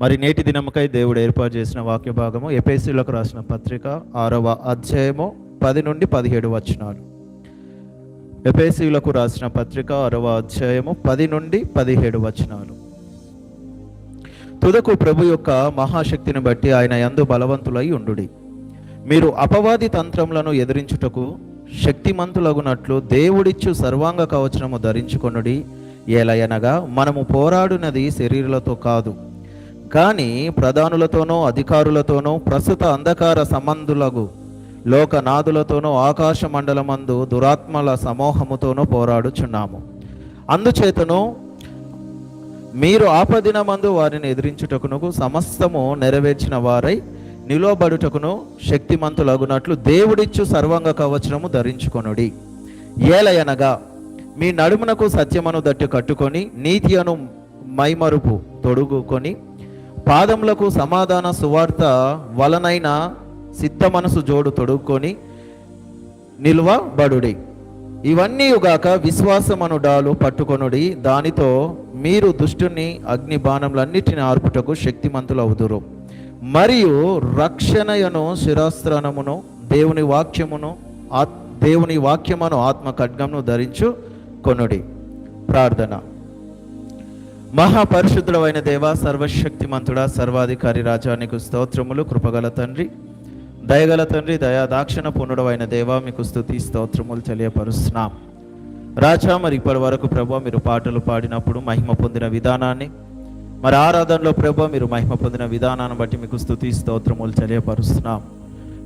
మరి నేటి దినముకై దేవుడు ఏర్పాటు చేసిన వాక్య భాగము ఎఫెసీయులకు రాసిన పత్రిక 6వ అధ్యాయము 10 నుండి 17 వచనాలు. ఎఫెసీయులకు రాసిన పత్రిక 6వ అధ్యాయము 10 నుండి 17 వచనాలు. తుదకు ప్రభు యొక్క మహాశక్తిని బట్టి ఆయన యందు బలవంతులై ఉండుడి. మీరు అపవాది తంత్రములను ఎదిరించుటకు శక్తిమంతులగునట్లు దేవుడిచ్చు సర్వాంగ కవచనము ధరించుకొనుడి. ఏలయనగా మనము పోరాడునది శరీరులతో కాదు, కానీ ప్రధానులతోనూ అధికారులతోనూ ప్రస్తుత అంధకార సంబంధులకు లోకనాథులతోనూ ఆకాశ మండలమందు దురాత్మల సమూహముతోనూ పోరాడుచున్నాము. అందుచేతను మీరు ఆపదినమందు వారిని ఎదిరించుటకును సమస్తము నెరవేర్చిన వారై నిలువబడుటకును శక్తిమంతులగునట్లు దేవుడిచ్చు సర్వాంగ కవచనము ధరించుకొనుడి. ఏలయనగా మీ నడుమునకు సత్యమును దట్టి కట్టుకొని నీతి అను మైమరుపు తొడుగుకొని పాదములకు సమాధాన సువార్త వలనైన సిద్ధ మనసు జోడు తొడుక్కొని నిలువబడుడి. ఇవన్నీ గాక విశ్వాసమను డాలు పట్టుకొనుడి. దానితో మీరు దుష్టుని అగ్ని బాణములన్నిటిని ఆర్పుటకు శక్తిమంతులవుదురు. మరియు రక్షణయను శిరాస్త్రమును దేవుని వాక్యమును ఆత్మ ఖడ్గమును ధరించు కొనుడి. ప్రార్థన. మహాపరిశుద్ధుడైన దేవ, సర్వశక్తిమంతుడా, సర్వాధికారి రాజా, నీకు స్తోత్రములు. కృపగల తండ్రి, దయగల తండ్రి, దయా దాక్షిణ పూర్ణుడైన దేవ, మీకు స్తుతి స్తోత్రములు తెలియపరుస్తున్నాం రాజా. మరి ఇప్పటి వరకు ప్రభు మీరు పాటలు పాడినప్పుడు మహిమ పొందిన విధానాన్ని, మరి ఆరాధనలో ప్రభు మీరు మహిమ పొందిన విధానాన్ని బట్టి మీకు స్తుతి స్తోత్రములు తెలియపరుస్తున్నాం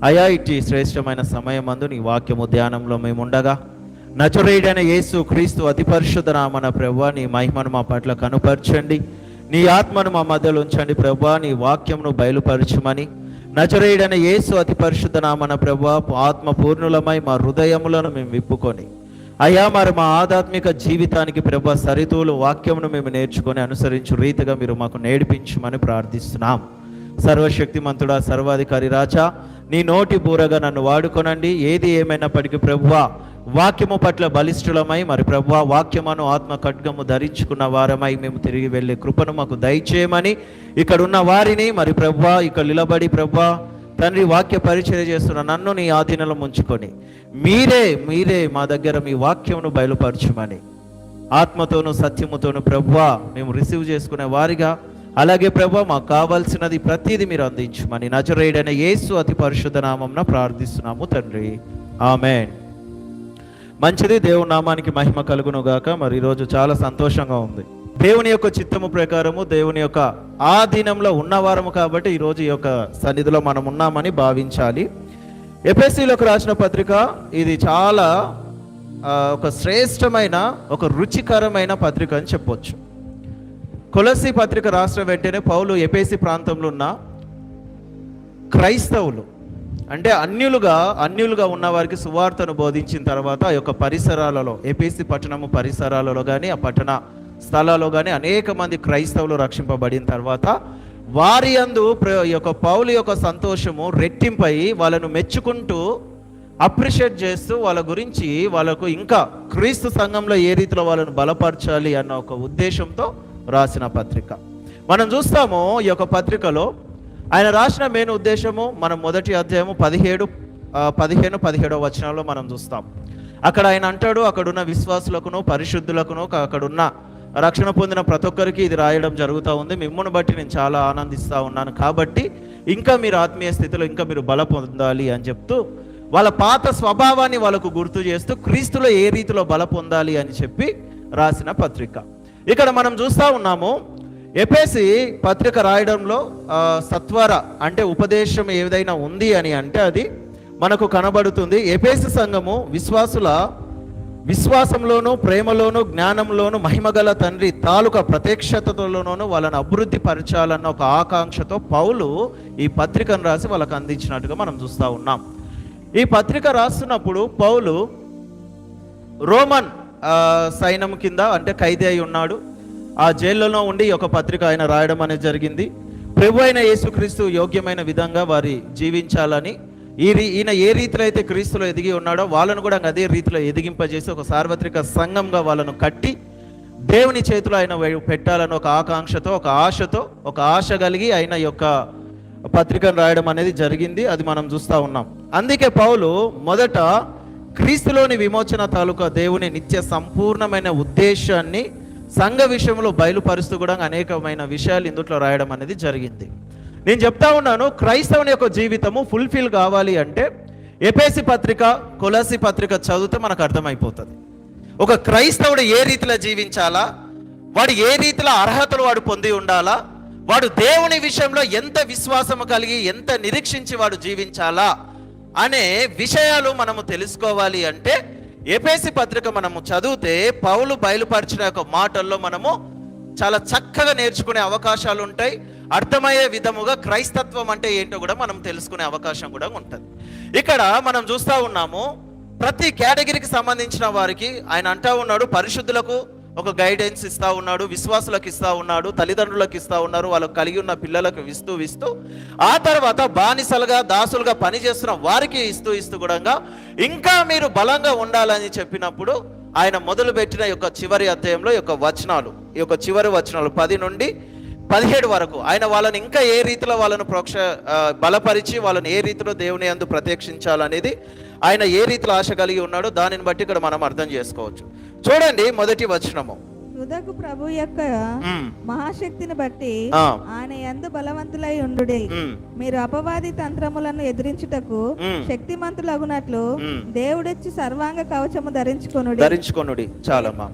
అయా. ఇట్టి శ్రేష్టమైన సమయం అందు నీ వాక్యము ధ్యానంలో మేము ఉండగా నజరేయుడైన యేసు క్రీస్తు అతి పరిశుద్ధ నామన ప్రభువా, నీ మహిమను మా పట్ల కనుపరచండి. నీ ఆత్మను మా మధ్యలో ఉంచండి ప్రభువా. నీ వాక్యమును బయలుపరచమని నజరేయుడైన యేసు అతి పరిశుద్ధ నామన ప్రభువా, ఆత్మ పూర్ణులమై మా హృదయములను మేము విప్పుకొని అయ్యా, మరి మా ఆధ్యాత్మిక జీవితానికి ప్రభువా సరితూలు వాక్యమును మేము నేర్చుకొని అనుసరించు రీతిగా మీరు మాకు నేర్పించమని ప్రార్థిస్తున్నాం. సర్వశక్తిమంతుడా, సర్వాధికారి రాజా, నీ నోటి బూరగా నన్ను వాడుకొనండి. ఏది ఏమైనప్పటికీ ప్రభువా వాక్యము పట్ల బలిష్ఠులమై మరి ప్రభువా వాక్యమును ఆత్మ ఖడ్గము ధరించుకున్న వారమై మేము తిరిగి వెళ్ళే కృపను మాకు దయచేయమని ఇక్కడ ఉన్న వారిని మరి ప్రభువా ఇక్కడ నిలబడి ప్రభువా తండ్రి వాక్య పరిచర్య చేస్తున్న నన్ను నీ ఆధీనంలో ఉంచుకొని మీరే మా దగ్గర మీ వాక్యమును బయలుపరచమని ఆత్మతోనూ సత్యముతోనూ ప్రభువా మేము రిసీవ్ చేసుకునే వారిగా, అలాగే ప్రభువా మాకు కావాల్సినది ప్రతిదీ మీరు అందించమని నజరేయుడైన యేసు అతి పరిశుద్ధ నామమున ప్రార్థిస్తున్నాము తండ్రి, ఆమేన్. మంచిది, దేవుని నామానికి మహిమ కలుగును గాక. మరి ఈరోజు చాలా సంతోషంగా ఉంది. దేవుని యొక్క చిత్తము ప్రకారము దేవుని యొక్క ఆధీనంలో ఉన్నవారము కాబట్టి ఈరోజు ఈ యొక్క సన్నిధిలో మనం ఉన్నామని భావించాలి. ఎఫెసీయులకు రాసిన పత్రిక ఇది చాలా ఒక శ్రేష్టమైన ఒక రుచికరమైన పత్రిక అని చెప్పొచ్చు. కొలస్సీ పత్రిక రాసిన వెంటనే పౌలు ఎఫెసీ ప్రాంతంలో ఉన్న క్రైస్తవులు అంటే అన్యులుగా ఉన్న వారికి సువార్తను బోధించిన తర్వాత ఆ యొక్క పరిసరాలలో ఎఫెసీ పట్టణము పరిసరాలలో కానీ ఆ పట్టణ స్థలాల్లో కానీ అనేక మంది క్రైస్తవులు రక్షింపబడిన తర్వాత వారి యందు ఈ యొక్క పౌలు యొక్క సంతోషము రెట్టింపై వాళ్ళను మెచ్చుకుంటూ అప్రిషియేట్ చేస్తూ వాళ్ళ గురించి వాళ్ళకు ఇంకా క్రీస్తు సంఘంలో ఏ రీతిలో వాళ్ళను బలపరచాలి అన్న ఒక ఉద్దేశంతో రాసిన పత్రిక మనం చూస్తాము. ఈ యొక్క పత్రికలో ఆయన రాసిన మెయిన్ ఉద్దేశము మనం మొదటి అధ్యాయము 15-17 వచనాల్లో మనం చూస్తాం. అక్కడ ఆయన అంటాడు, అక్కడున్న విశ్వాసులకును పరిశుద్ధులకును అక్కడున్న రక్షణ పొందిన ప్రతి ఒక్కరికి ఇది రాయడం జరుగుతూ ఉంది. మిమ్మల్ని బట్టి నేను చాలా ఆనందిస్తూ ఉన్నాను, కాబట్టి ఇంకా మీరు ఆత్మీయ స్థితిలో ఇంకా మీరు బల పొందాలి అని చెప్తూ వాళ్ళ పాత స్వభావాన్ని వాళ్ళకు గుర్తు చేస్తూ క్రీస్తులో ఏ రీతిలో బల పొందాలి అని చెప్పి రాసిన పత్రిక. ఇక్కడ మనం చూస్తూ ఉన్నాము ఎఫెసీ పత్రిక రాయడంలో సత్వర అంటే ఉపదేశం ఏదైనా ఉంది అని అంటే అది మనకు కనబడుతుంది. ఎఫెసీ సంఘము విశ్వాసంలోనూ ప్రేమలోనూ జ్ఞానంలోనూ మహిమగల తండ్రి తాలూకా ప్రత్యక్షతలోనూ వాళ్ళని అభివృద్ధి పరచాలన్న ఒక ఆకాంక్షతో పౌలు ఈ పత్రికను రాసి వాళ్ళకు అందించినట్టుగా మనం చూస్తూ ఉన్నాం. ఈ పత్రిక రాస్తున్నప్పుడు పౌలు రోమన్ సైన్యం కింద అంటే ఖైదీ అయి ఉన్నాడు. ఆ జైల్లో ఉండి ఒక పత్రిక ఆయన రాయడం అనేది జరిగింది. ప్రభు అయిన యేసుక్రీస్తు యోగ్యమైన విధంగా వారి జీవించాలని ఈయన ఏ రీతిలో అయితే క్రీస్తులో ఎదిగి ఉన్నాడో వాళ్ళను కూడా అదే రీతిలో ఎదిగింపజేసి ఒక సార్వత్రిక సంఘంగా వాళ్ళను కట్టి దేవుని చేతిలో ఆయన పెట్టాలని ఒక ఆకాంక్షతో, ఒక ఆశతో, ఒక ఆశ కలిగి ఆయన యొక్క పత్రికను రాయడం అనేది జరిగింది. అది మనం చూస్తూ ఉన్నాం. అందుకే పౌలు మొదట క్రీస్తులోని విమోచన తాలూకా దేవుని నిత్య సంపూర్ణమైన ఉద్దేశాన్ని సంఘ విషయంలో బయలుపరుస్తూ కూడా అనేకమైన విషయాలు ఇందులో రాయడం అనేది జరిగింది. నేను చెప్తా ఉన్నాను, క్రైస్తవుని యొక్క జీవితము ఫుల్ఫిల్ కావాలి అంటే ఎఫెసీ పత్రిక, కొలస్సీ పత్రిక చదివితే మనకు అర్థమైపోతుంది. ఒక క్రైస్తవుడు ఏ రీతిలో జీవించాలా, వాడు ఏ రీతిలో అర్హతలు వాడు పొంది ఉండాలా, వాడు దేవుని విషయంలో ఎంత విశ్వాసము కలిగి ఎంత నిరీక్షించి వాడు జీవించాలా అనే విషయాలు మనము తెలుసుకోవాలి అంటే ఎఫెసీ పత్రిక మనము చదివితే పౌలు బయలుపరిచిన యొక్క మాటల్లో మనము చాలా చక్కగా నేర్చుకునే అవకాశాలు ఉంటాయి. అర్థమయ్యే విధముగా క్రైస్తత్వం అంటే ఏంటో కూడా మనం తెలుసుకునే అవకాశం కూడా ఉంటుంది. ఇక్కడ మనం చూస్తూ ఉన్నాము, ప్రతి కేటగిరీకి సంబంధించిన వారికి ఆయన అంటా ఉన్నాడు, పరిశుద్ధులకు ఒక గైడెన్స్ ఇస్తూ ఉన్నాడు, విశ్వాసులకు ఇస్తూ ఉన్నాడు, తల్లిదండ్రులకు ఇస్తూ ఉన్నారు, వాళ్ళకు కలిగి ఉన్న పిల్లలకు ఇస్తూ ఆ తర్వాత బానిసలుగా దాసులుగా పనిచేస్తున్న వారికి ఇస్తూ కూడా ఇంకా మీరు బలంగా ఉండాలని చెప్పినప్పుడు ఆయన మొదలుపెట్టిన యొక్క చివరి అధ్యాయంలో యొక్క వచనాలు, ఈ యొక్క చివరి వచనాలు 10 నుండి 17 వరకు ఆయన వాళ్ళని ఇంకా ఏ రీతిలో వాళ్ళను బలపరిచి వాళ్ళని ఏ రీతిలో దేవుని యందు ప్రత్యక్షించాలనేది ఆయన ఏ రీతిలో ఆశ కలిగి ఉన్నాడో దానిని బట్టి ఇక్కడ మనం అర్థం చేసుకోవచ్చు. చూడండి, మొదటి వచనము, తుదకు ప్రభు యొక్క మహాశక్తిని బట్టి ఆయన యందు బలవంతులై ఉండుడి, మీరు అపవాది తంత్రములను ఎదిరించుటకు శక్తిమంతులగునట్లు దేవుడిచ్చి సర్వాంగ కవచము ధరించుకొనుడి. చాలమ్మా.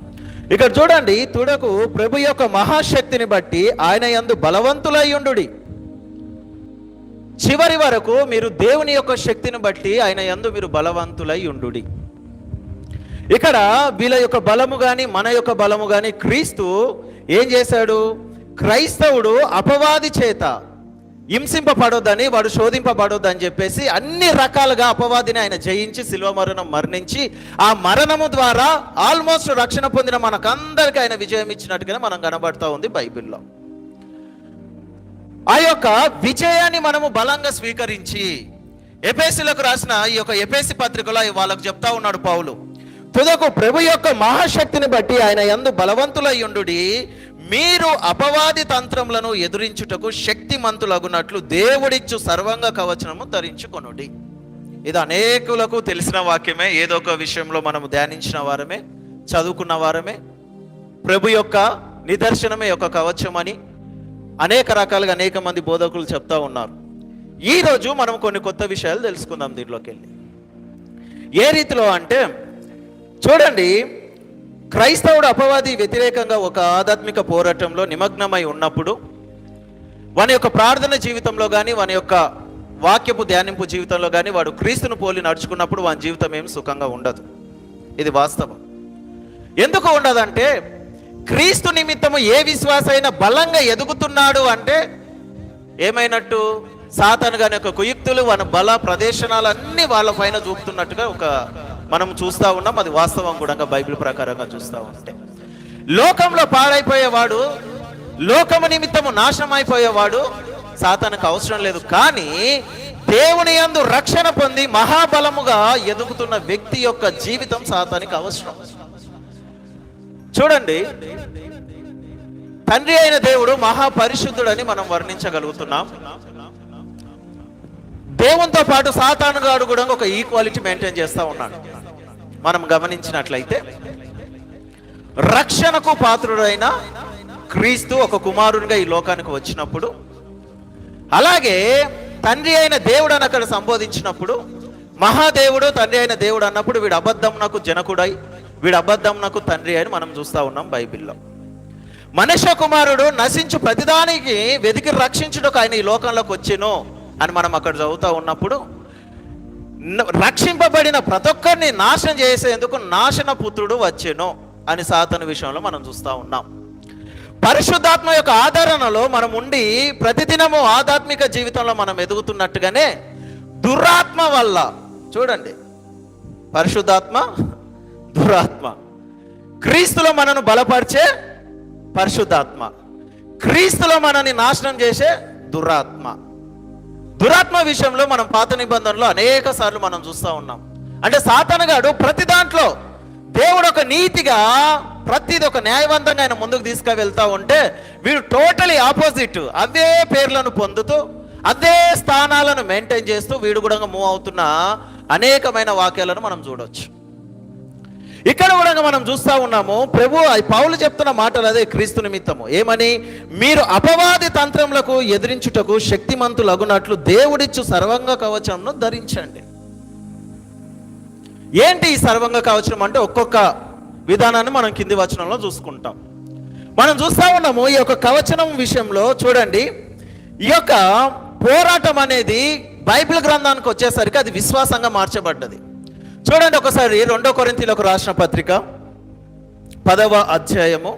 ఇక్కడ చూడండి, తుదకు ప్రభు యొక్క మహాశక్తిని బట్టి ఆయన యందు బలవంతులై ఉండుడి. చివరి వరకు మీరు దేవుని యొక్క శక్తిని బట్టి ఆయన యందు మీరు బలవంతులై ఉండుడి. ఇక్కడ వీళ్ళ యొక్క బలము కానీ మన యొక్క బలము కానీ క్రీస్తు ఏం చేశాడు? క్రైస్తవుడు అపవాది చేత హింసింపబడొద్దని, వాడు శోధింపబడొద్దని చెప్పేసి అన్ని రకాలుగా అపవాదిని ఆయన జయించి శిలువ మరణం మరణించి ఆ మరణము ద్వారా ఆల్మోస్ట్ రక్షణ పొందిన మనకందరికీ ఆయన విజయం ఇచ్చినట్టుగానే మనం కనబడతా ఉంది బైబిల్లో. ఆ యొక్క విజయాన్ని మనము బలంగా స్వీకరించి ఎఫెసీలకు రాసిన ఈ యొక్క ఎఫెసీ పత్రికలో వాళ్ళకు చెప్తా ఉన్నాడు పౌలు, తుదకు ప్రభు యొక్క మహాశక్తిని బట్టి ఆయన యందు బలవంతులై ఉండుడి, మీరు అపవాది తంత్రములను ఎదురించుటకు శక్తిమంతులగునట్లు దేవుడిచ్చు సర్వంగ కవచనము ధరించుకొనుడి. ఇది అనేకులకు తెలిసిన వాక్యమే, ఏదో ఒక విషయంలో మనము ధ్యానించిన వారమే, చదువుకున్న వారమే. ప్రభు యొక్క నిదర్శనమే యొక్క కవచం అని అనేక రకాలుగా అనేక మంది బోధకులు చెప్తా ఉన్నారు. ఈరోజు మనం కొన్ని కొత్త విషయాలు తెలుసుకుందాం దీంట్లోకి వెళ్ళి. ఏ రీతిలో అంటే చూడండి, క్రైస్తవుడు అపవాది వ్యతిరేకంగా ఒక ఆధ్యాత్మిక పోరాటంలో నిమగ్నమై ఉన్నప్పుడు వాని యొక్క ప్రార్థన జీవితంలో కానీ వాని యొక్క వాక్యపు ధ్యానింపు జీవితంలో కానీ వాడు క్రీస్తును పోలి నడుచుకున్నప్పుడు వాని జీవితం ఏం సుఖంగా ఉండదు. ఇది వాస్తవం. ఎందుకు ఉండదంటే క్రీస్తు నిమిత్తము ఏ విశ్వాసైనా బలంగా ఎదుగుతున్నాడు అంటే ఏమైనట్టు? సాతాను గాని యొక్క కుయుక్తులు వాని బల ప్రదేశనాలన్నీ వాళ్ళ పైన చూపుతున్నట్టుగా ఒక మనం చూస్తూ ఉన్నాం. అది వాస్తవం కూడా బైబిల్ ప్రకారంగా చూస్తూ ఉంటే. లోకంలో పాడైపోయేవాడు, లోకము నిమిత్తము నాశనం అయిపోయేవాడు సాతానుకు అవసరం లేదు. కానీ దేవుని యందు రక్షణ పొంది మహాబలముగా ఎదుగుతున్న వ్యక్తి యొక్క జీవితం సాతానికి అవసరం. చూడండి, తండ్రి అయిన దేవుడు మహాపరిశుద్ధుడని మనం వర్ణించగలుగుతున్నాం. దేవునితో పాటు సాతానుగాడు కూడా ఒక ఈక్వాలిటీ మెయింటైన్ చేస్తూ ఉన్నాడు. మనం గమనించినట్లయితే రక్షణకు పాత్రుడైన క్రీస్తు ఒక కుమారునిగా ఈ లోకానికి వచ్చినప్పుడు, అలాగే తండ్రి అయిన దేవుడు అని అక్కడ సంబోధించినప్పుడు, మహాదేవుడు తండ్రి అయిన దేవుడు అన్నప్పుడు వీడు అబద్ధమునకు జనకుడై వీడు అబద్ధమునకు తండ్రి అని మనం చూస్తూ ఉన్నాం బైబిల్లో. మనుష్య కుమారుడు నశించు ప్రతిదానికి వెతికి రక్షించుటకు ఆయన ఈ లోకంలోకి వచ్చెను అని మనం అక్కడ చదువుతూ ఉన్నప్పుడు, రక్షింపబడిన ప్రతి ఒక్కరిని నాశనం చేసేందుకు నాశన పుత్రుడు వచ్చెను అని సాతాను విషయంలో మనం చూస్తూ ఉన్నాం. పరిశుద్ధాత్మ యొక్క ఆదరణలో మనం ఉండి ప్రతిదినము ఆధ్యాత్మిక జీవితంలో మనం ఎదుగుతున్నట్టుగానే దురాత్మ వల్ల, చూడండి, పరిశుద్ధాత్మ, దురాత్మ, క్రీస్తులో మనను బలపరిచే పరిశుద్ధాత్మ, క్రీస్తులో మనని నాశనం చేసే దురాత్మ. దురాత్మ విషయంలో మనం పాత నిబంధనలో అనేక సార్లు మనం చూస్తూ ఉన్నాం. అంటే సాతానుగాడు ప్రతి దాంట్లో దేవుడు ఒక నీతిగా ప్రతిదీ ఒక న్యాయవంతంగా ఆయన ముందుకు తీసుకువెళ్తా ఉంటే, వీడు టోటలీ ఆపోజిట్. అవే పేర్లను పొందుతూ అదే స్థానాలను మెయింటైన్ చేస్తూ వీడు కూడా మూవ్ అవుతున్న అనేకమైన వాక్యాలను మనం చూడవచ్చు. ఇక్కడ కూడా మనం చూస్తూ ఉన్నాము, పౌలు చెప్తున్న మాటలు అదే క్రీస్తు నిమిత్తము. ఏమని? మీరు అపవాది తంత్రములకు ఎదిరించుటకు శక్తిమంతులగునట్లు దేవుడిచ్చు సర్వంగ కవచంను ధరించండి. ఏంటి ఈ సర్వంగ కవచం అంటే? ఒక్కొక్క విధానాన్ని మనం కింది వచనంలో చూసుకుంటాం. మనం చూస్తూ ఉన్నాము ఈ యొక్క కవచనం విషయంలో. చూడండి, ఈ యొక్క పోరాటం అనేది బైబిల్ గ్రంథానికి వచ్చేసరికి అది విశ్వాసంగా మార్చబడ్డది. చూడండి ఒకసారి 2 కొరింథీయులకు రాసిన పత్రిక 10వ అధ్యాయము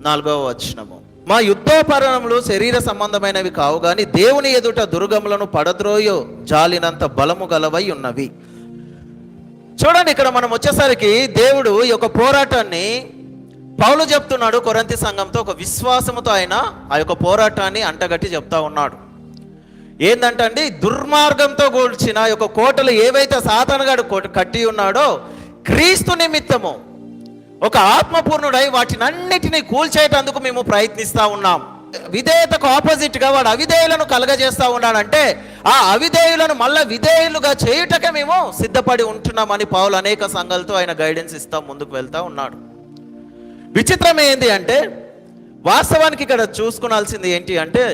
4వ వచనము. మా యుద్ధోపకరణములు శరీర సంబంధమైనవి కావు గాని దేవుని ఎదుట దుర్గములను పడద్రోయో జాలినంత బలము గలవై ఉన్నవి. చూడండి, ఇక్కడ మనం వచ్చేసరికి దేవుడు ఈ యొక్క పోరాటాన్ని పౌలు చెప్తున్నాడు కొరింథీ సంఘంతో. ఒక విశ్వాసముతో ఆయన ఆ యొక్క పోరాటాన్ని అంటగట్టి చెప్తా ఉన్నాడు. ఏంటంటే, దుర్మార్గంతో కూల్చిన యొక్క కోటలు ఏవైతే సాతానుగాడు కట్టి ఉన్నాడో క్రీస్తు నిమిత్తము ఒక ఆత్మపూర్ణుడై వాటినన్నిటినీ కూల్చేటందుకు మేము ప్రయత్నిస్తూ ఉన్నాం. విధేయతకు ఆపోజిట్గా వాడు అవిధేయులను కలగజేస్తూ ఉన్నాడంటే, ఆ అవిధేయులను మళ్ళా విధేయులుగా చేయుటకే మేము సిద్ధపడి ఉంటున్నామని పౌలు అనేక సంఘాలతో ఆయన గైడెన్స్ ఇస్తా ముందుకు వెళ్తూ ఉన్నాడు. విచిత్రం ఏంటి అంటే, వాస్తవానికి ఇక్కడ చూసుకునాల్సింది ఏంటి అంటే,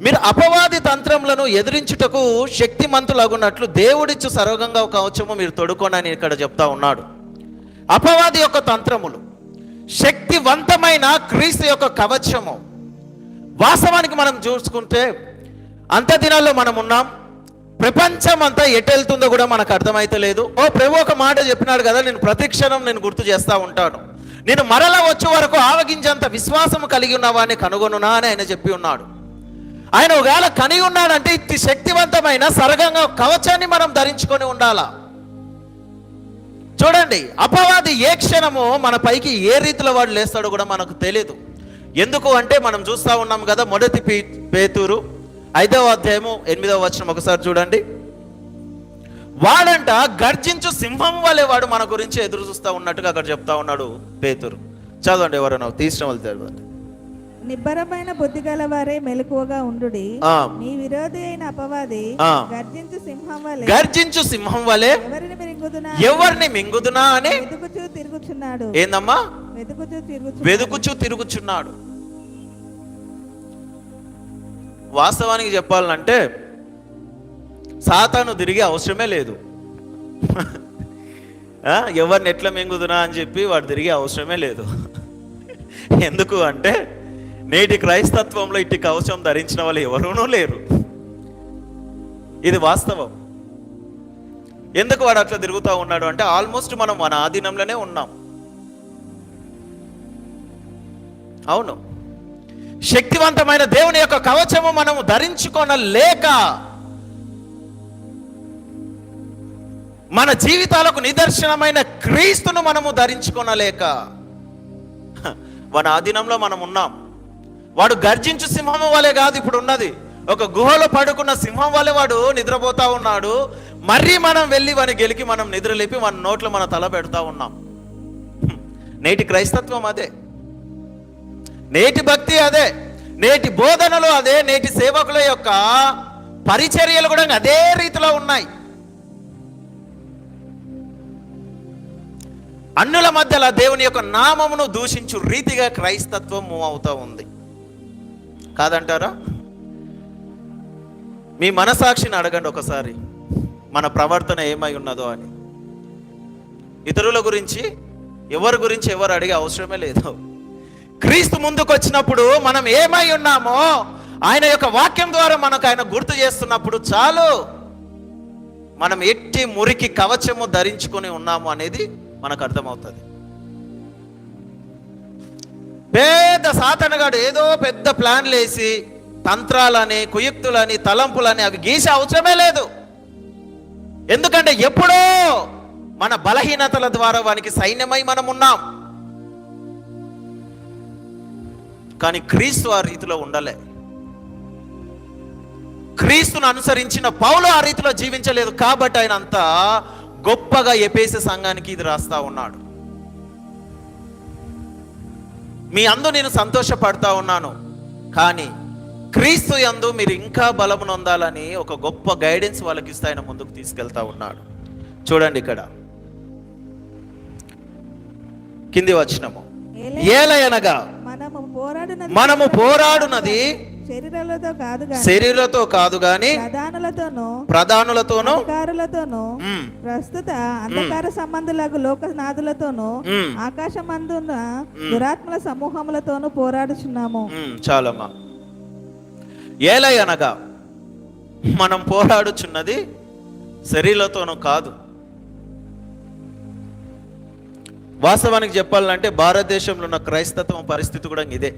మీరు అపవాది తంత్రములను ఎదిరించుటకు శక్తిమంతులగున్నట్లు దేవుడిచ్చు సర్వగంగా కవచము మీరు తొడుకోనని ఇక్కడ చెప్తా ఉన్నాడు. అపవాది యొక్క తంత్రములు, శక్తివంతమైన క్రీస్తు యొక్క కవచము. వాస్తవానికి మనం చూసుకుంటే అంత దినాల్లో మనం ఉన్నాం. ప్రపంచం అంతా ఎటెళ్తుందో కూడా మనకు అర్థమైతే లేదు. ప్రభు ఒక మాట చెప్పినాడు కదా, నేను ప్రతిక్షణం నేను గుర్తు చేస్తూ ఉంటాను, నేను మరలా వచ్చే వరకు ఆవగించేంత విశ్వాసం కలిగి ఉన్నవాడిని కనుగొనునా అని ఆయన చెప్పి ఉన్నాడు. ఆయన ఒకవేళ కనిగి ఉన్నాడంటే ఇట్టి శక్తివంతమైన సర్గంగా కవచాన్ని మనం ధరించుకొని ఉండాలా. చూడండి, అపవాది ఏ క్షణము మన పైకి ఏ రీతిలో వాడు లేస్తాడో కూడా మనకు తెలియదు. ఎందుకు అంటే మనం చూస్తూ ఉన్నాం కదా, మొదటి పేతురు 5వ అధ్యాయము 8వ వచనం ఒకసారి చూడండి. వాడంట గర్జించు సింహం వలె వాడు మన గురించి ఎదురు చూస్తూ ఉన్నట్టుగా అక్కడ చెప్తా ఉన్నాడు పేతురు. చదవండి, ఎవరైనా తీసిన వాళ్ళు చదవండి. నిబ్బరమైన బుద్ధి గలవారే మెలకువగా ఉండుడి, మీ విరోధి అయిన అపవాది గర్జించు సింహం వలె ఎవరిని మింగుదునా అని వెతుకుచూ తిరుగుచున్నాడు. ఏందమ్మా? వెతుకుచూ తిరుగుచున్నాడు. వాస్తవానికి చెప్పాలంటే సాతాను తిరిగే అవసరమే లేదు. ఎవరిని ఎట్లా మింగుదునా అని చెప్పి వాడు తిరిగే అవసరమే లేదు. ఎందుకు అంటే నేటి క్రైస్తత్వంలో ఇట్టి కవచం ధరించిన వాళ్ళు ఎవరూనూ లేరు. ఇది వాస్తవం. ఎందుకు వాడు అట్లా తిరుగుతూ ఉన్నాడు అంటే, ఆల్మోస్ట్ మనం మన ఆధీనంలోనే ఉన్నాం. అవును, శక్తివంతమైన దేవుని యొక్క కవచము మనము ధరించుకొనలేక మన జీవితాలకు నిదర్శనమైన క్రీస్తును మనము ధరించుకొనలేక మన ఆధీనంలో మనం ఉన్నాం. వాడు గర్జించు సింహం వలె కాదు ఇప్పుడు ఉన్నది, ఒక గుహలో పడుకున్న సింహం వలె వాడు నిద్రపోతా ఉన్నాడు. మరీ మనం వెళ్ళి వాడిని గెలికి మనం నిద్రలేపి మన నోట్లో మన తల పెడతా ఉన్నాం. నేటి క్రైస్తత్వం అదే, నేటి భక్తి అదే, నేటి బోధనలు అదే, నేటి సేవకుల యొక్క పరిచర్యలు కూడా అదే రీతిలో ఉన్నాయి. అన్యుల మధ్యలో దేవుని యొక్క నామమును దూషించు రీతిగా క్రైస్తత్వం మూవ్ అవుతూ ఉంది. కాదంటారా? మీ మనసాక్షిని అడగండి ఒకసారి, మన ప్రవర్తన ఏమై ఉన్నదో అని. ఇతరుల గురించి ఎవరి గురించి ఎవరు అడిగే అవసరమే లేదు. క్రీస్తు ముందుకు వచ్చినప్పుడు మనం ఏమై ఉన్నామో ఆయన యొక్క వాక్యం ద్వారా మనకు ఆయన గుర్తు చేస్తున్నప్పుడు చాలు, మనం ఎట్టి మురికి కవచము ధరించుకొని ఉన్నాము అనేది మనకు అర్థమవుతుంది. పెద్ద సాతానుగాడు ఏదో పెద్ద ప్లాన్లు వేసి తంత్రాలని, కుయుక్తులని, తలంపులని అవి గీసే అవసరమే లేదు. ఎందుకంటే ఎప్పుడో మన బలహీనతల ద్వారా వానికి సైన్యమై మనం ఉన్నాం. కానీ క్రీస్తు ఆ రీతిలో ఉండలే. క్రీస్తును అనుసరించిన పౌలు ఆ రీతిలో జీవించలేదు. కాబట్టి ఆయన అంతా గొప్పగా ఎఫెసు సంఘానికి ఇది రాస్తా ఉన్నాడు. మీ అందు నేను సంతోషపడతా ఉన్నాను, కానీ క్రీస్తు యందు మీరు ఇంకా బలము నొందాలని ఒక గొప్ప గైడెన్స్ వాళ్ళకి ఇస్తే ఆయన ముందుకు తీసుకెళ్తా ఉన్నాడు. చూడండి ఇక్కడ కింది వచనము, ఏలయనగా మనము పోరాడునది శరీరులతో కాదు గాని ప్రధానులతోనూ ప్రస్తుత అంధకార సంబంధులకు లోకనాథులతోనూ ఆకాశమందున్న దురాత్మల సమూహములతోనూ పోరాడుచున్నాము. చాలమ్మా. ఏలయనగా మనం పోరాడుచున్నది శరీరులతోనూ కాదు. వాస్తవానికి చెప్పాలంటే భారతదేశంలో ఉన్న క్రైస్తవం పరిస్థితి కూడా ఇదే.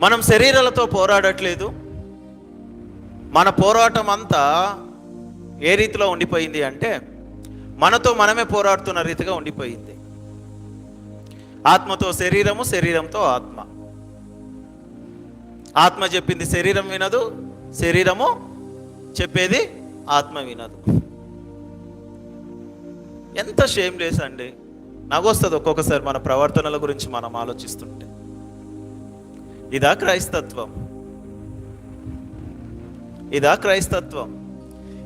మనం శరీరాలతో పోరాడట్లేదు. మన పోరాటం అంతా ఏ రీతిలో ఉండిపోయింది అంటే మనతో మనమే పోరాడుతున్న రీతిగా ఉండిపోయింది. ఆత్మతో శరీరము, శరీరంతో ఆత్మ. ఆత్మ చెప్పింది శరీరం వినదు, శరీరము చెప్పేది ఆత్మ వినదు. ఎంత షేమ్లెస్ అండి. నగొస్తుంది ఒక్కొక్కసారి మన ప్రవర్తనల గురించి మనం ఆలోచిస్తుంటే. ఇదా క్రైస్తత్వం? ఇదా క్రైస్తత్వం?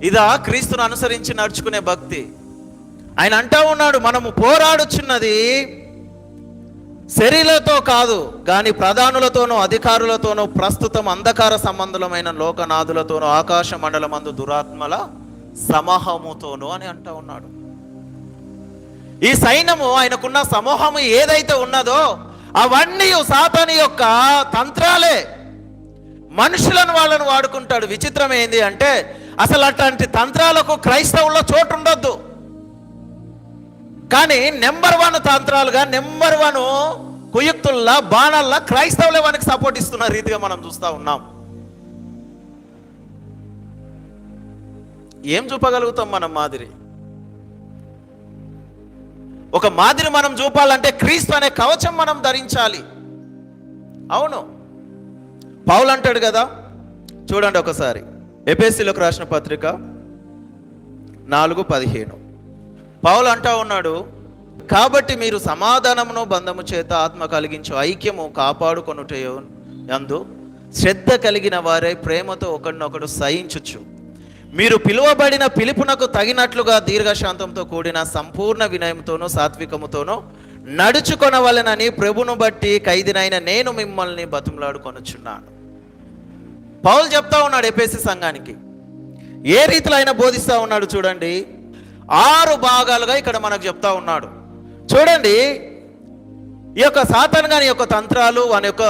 ఇదా క్రీస్తును అనుసరించి నడుచుకునే భక్తి? ఆయన అంటా ఉన్నాడు, మనము పోరాడుచున్నది శరీరతో కాదు కానీ ప్రధానులతోనూ అధికారులతోనూ ప్రస్తుతం అంధకార సంబంధులమైన లోకనాథులతోనూ ఆకాశ మండలమందు దురాత్మల సమూహముతోనూ అని అంటా ఉన్నాడు. ఈ సైన్యము, ఆయనకున్న సమూహము ఏదైతే ఉన్నదో అవన్నీ సాతాను యొక్క తంత్రాలే. మనుషులను వాళ్ళను వాడుకుంటాడు. విచిత్రం ఏంది అంటే అసలు అట్లాంటి తంత్రాలకు క్రైస్తవుల్లో చోటు ఉండొద్దు. కానీ నెంబర్ 1 తంత్రాలుగా, నెంబర్ 1 కుయుక్తుల్లా, బాణాల్లా క్రైస్తవులే వానికి సపోర్ట్ ఇస్తున్న రీతిగా మనం చూస్తూ ఉన్నాం. ఏం చూపగలుగుతాం మనం మాదిరి? ఒక మాదిరి మనం చూపాలంటే క్రీస్తు అనే కవచం మనం ధరించాలి. అవును, పౌలు అంటాడు కదా, చూడండి ఒకసారి ఎఫెసీయులకు రాసిన పత్రిక 4:15. పౌలు అంటా ఉన్నాడు, కాబట్టి మీరు సమాధానమును బంధము చేత ఆత్మ కలిగించు ఐక్యము కాపాడుకొనుటయు యందు శ్రద్ధ కలిగిన వారై ప్రేమతో ఒకరినొకడు సహించుచు మీరు పిలువబడిన పిలుపునకు తగినట్లుగా దీర్ఘశాంతంతో కూడిన సంపూర్ణ వినయంతోనూ సాత్వికముతోనూ నడుచుకొనవలెనని ప్రభును బట్టి ఖైదీనైన నేను మిమ్మల్ని బతిమలాడుకొనుచున్నాను. పౌలు చెప్తా ఉన్నాడు ఎఫెసీ సంఘానికి. ఏ రీతిలో ఆయన బోధిస్తా ఉన్నాడు చూడండి. 6 భాగాలుగా ఇక్కడ మనకు చెప్తా ఉన్నాడు. చూడండి, ఈ యొక్క సాతాను గాని యొక్క తంత్రాలు, వాని యొక్క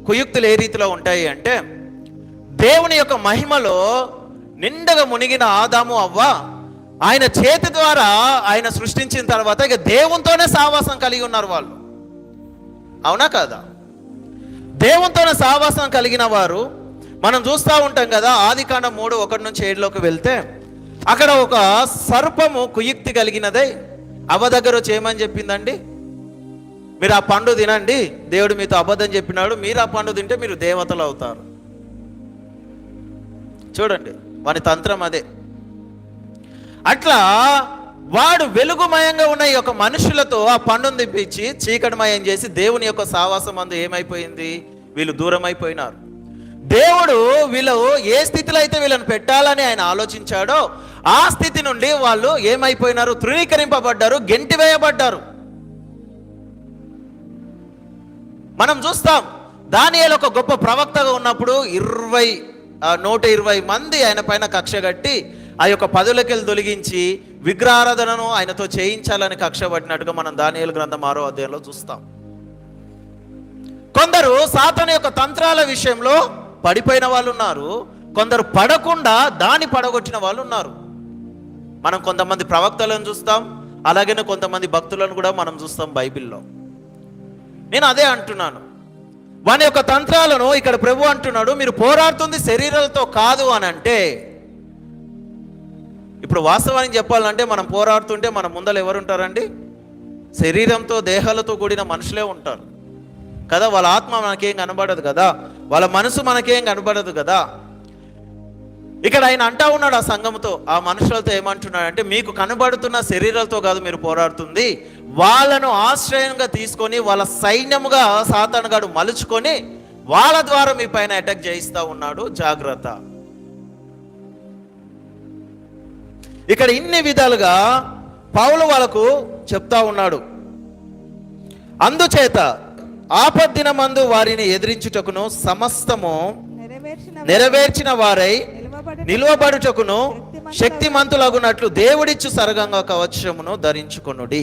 కుయుక్తులు ఏ రీతిలో ఉంటాయి అంటే, దేవుని యొక్క మహిమలో నిండగా మునిగిన ఆదాము అవ్వ ఆయన చేతి ద్వారా ఆయన సృష్టించిన తర్వాత ఇక దేవునితోనే సహవాసం కలిగి ఉన్నారు వాళ్ళు. అవునా కాదా? దేవునితోనే సహవాసం కలిగిన వారు మనం చూస్తూ ఉంటాం కదా. ఆదికాండం 3:1-7లోకి వెళ్తే అక్కడ ఒక సర్పము కుయుక్తి కలిగినదే అవ్వ దగ్గర వచ్చి ఏమని చెప్పిందండి, మీరు ఆ పండు తినండి, దేవుడు మీతో అబద్ధం చెప్పినాడు, మీరు ఆ పండు తింటే మీరు దేవతలు అవుతారు. చూడండి, వాని తంత్రం అదే. అట్లా వాడు వెలుగుమయంగా ఉన్న ఈ యొక్క మనుషులతో ఆ పండును తెప్పించి చీకటిమయం చేసి దేవుని యొక్క సావాసం అందు ఏమైపోయింది, వీళ్ళు దూరం అయిపోయినారు. దేవుడు వీళ్ళు ఏ స్థితిలో అయితే వీళ్ళని పెట్టాలని ఆయన ఆలోచించాడో ఆ స్థితి నుండి వాళ్ళు ఏమైపోయినారు, తృణీకరింపబడ్డారు, గెంటివేయబడ్డారు. మనం చూస్తాం, దానియేలు ఒక గొప్ప ప్రవక్తగా ఉన్నప్పుడు 120 మంది ఆయన పైన కక్ష కట్టి ఆ యొక్క పదవులకెళ్ళి తొలగించి విగ్రహారాధనను ఆయనతో చేయించాలని కక్ష పట్టినట్టుగా మనం దానియేలు గ్రంథం 6వ అధ్యాయంలో చూస్తాం. కొందరు సాతాను యొక్క తంత్రాల విషయంలో పడిపోయిన వాళ్ళు ఉన్నారు, కొందరు పడకుండా దాన్ని పడగొట్టిన వాళ్ళు ఉన్నారు. మనం కొంతమంది ప్రవక్తలను చూస్తాం, అలాగే కొంతమంది భక్తులను కూడా మనం చూస్తాం బైబిల్లో. నేను అదే అంటున్నాను, వాని యొక్క తంత్రాలను ఇక్కడ ప్రభు అంటున్నాడు, మీరు పోరాడుతుంది శరీరాలతో కాదు అని అంటే, ఇప్పుడు వాస్తవానికి చెప్పాలంటే మనం పోరాడుతుంటే మన ముందర ఎవరు ఉంటారండి? శరీరంతో దేహాలతో కూడిన మనుషులే ఉంటారు కదా. వాళ్ళ ఆత్మ మనకేం కనబడదు కదా, వాళ్ళ మనసు మనకేం కనబడదు కదా. ఇక్కడ ఆయన అంటా ఉన్నాడు ఆ సంఘంతో, ఆ మనుషులతో ఏమంటున్నాడు అంటే, మీకు కనబడుతున్న శరీరాలతో కాదు మీరు పోరాడుతుంది, వాళ్ళను ఆశ్రయంగా తీసుకొని వాళ్ళ సైన్యముగా సాతానుగాడు మలుచుకొని వాళ్ళ ద్వారా మీ పైన అటాక్ చేయిస్తా ఉన్నాడు, జాగ్రత్త. ఇక్కడ ఇన్ని విధాలుగా పౌలు వాళ్ళకు చెప్తా ఉన్నాడు. అందుచేత ఆపద్దినమందు వారిని ఎదిరించుటకును సమస్తము నెరవేర్చిన వారై నిలువబడుటకును శక్తిమంతులగునట్లు దేవుడిచ్చు సర్వాంగ కవచమును ధరించుకొనుడి.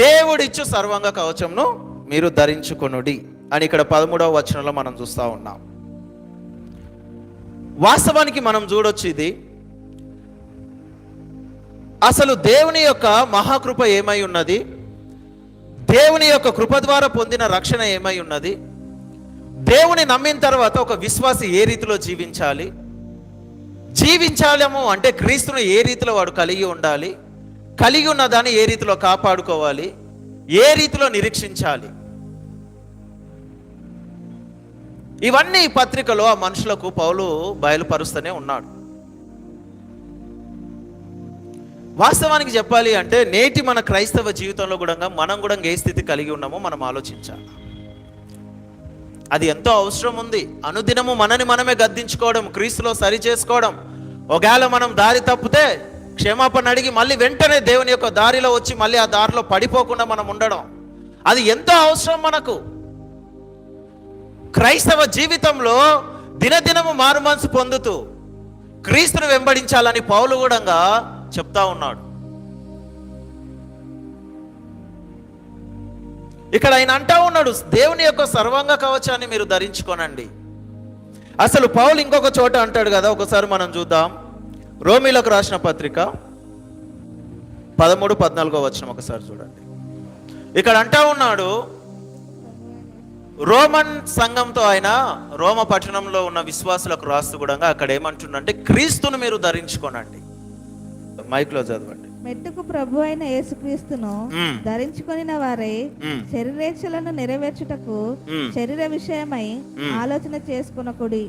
దేవుడిచ్చు సర్వాంగ కవచమును మీరు ధరించుకొనుడి అని ఇక్కడ 13వ వచనంలో మనం చూస్తా ఉన్నాం. వాస్తవానికి మనం చూడొచ్చు, ఇది అసలు దేవుని యొక్క మహాకృప ఏమై ఉన్నది, దేవుని యొక్క కృప ద్వారా పొందిన రక్షణ ఏమై ఉన్నది, దేవుని నమ్మిన తర్వాత ఒక విశ్వాసి ఏ రీతిలో జీవించాలేమో అంటే క్రీస్తును ఏ రీతిలో వాడు కలిగి ఉండాలి, కలిగి ఉన్న దాన్ని ఏ రీతిలో కాపాడుకోవాలి, ఏ రీతిలో నిరీక్షించాలి, ఇవన్నీ ఈ పత్రికలో ఆ మనుషులకు పౌలు బయలుపరుస్తూనే ఉన్నాడు. వాస్తవానికి చెప్పాలి అంటే నేటి మన క్రైస్తవ జీవితంలో కూడా మనం కూడా ఏ స్థితి కలిగి ఉన్నామో మనం ఆలోచించాలి. అది ఎంతో అవసరం ఉంది. అనుదినము మనని మనమే గద్దించుకోవడం, క్రీస్తులో సరి చేసుకోవడం, ఒకవేళ మనం దారి తప్పితే క్షమాపణ అడిగి మళ్ళీ వెంటనే దేవుని యొక్క దారిలో వచ్చి మళ్ళీ ఆ దారిలో పడిపోకుండా మనం ఉండడం, అది ఎంతో అవసరం మనకు. క్రైస్తవ జీవితంలో దినదినము మారు మనసు పొందుతూ క్రీస్తును వెంబడించాలని పౌలు కూడా చెప్తా ఉన్నాడు. ఇక్కడ ఆయన అంటా ఉన్నాడు, దేవుని యొక్క సర్వాంగ కవచాన్ని మీరు ధరించుకోనండి. అసలు పౌలు ఇంకొక చోట అంటాడు కదా, ఒకసారి మనం చూద్దాం. రోమీలకు రాసిన పత్రిక 13-14 వచనం ఒకసారి చూడండి. ఇక్కడ అంటా ఉన్నాడు, రోమన్ సంఘంతో ఆయన రోమ పట్టణంలో ఉన్న విశ్వాసులకు రాస్తూ కూడా అక్కడ ఏమంటుండంటే, క్రీస్తును మీరు ధరించుకోనండి. మైక్లో చదవండి. మెట్టుకు ప్రభు అయిన యేసుక్రీస్తును ధరించుకొనిన వారై శరీరేచ్ఛలను నెరవేర్చుటకు శరీర విషయమై ఆలోచన చేసుకొనకుడి.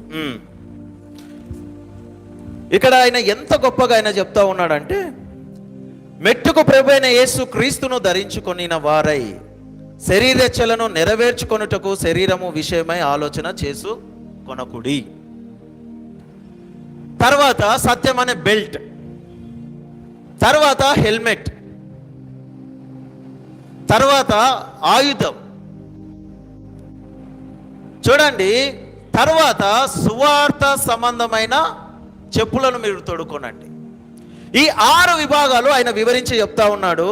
ఇక్కడ ఆయన ఎంత గొప్పగా ఆయన చెప్తా ఉన్నాడంటే, మెట్టుకు ప్రభు అయిన యేసు క్రీస్తును ధరించుకొనిన వారై శరీరేచ్ఛలను నెరవేర్చుకొనుటకు శరీరము విషయమై ఆలోచన చేసుకొనకుడి. తర్వాత సత్యం అనే బెల్ట్, తర్వాత హెల్మెట్, తర్వాత ఆయుధం, చూడండి, తర్వాత సువార్త సంబంధమైన చెప్పులను మీరు తొడుక్కోనండి. ఈ 6 విభాగాలు ఆయన వివరించి చెప్తా ఉన్నాడు.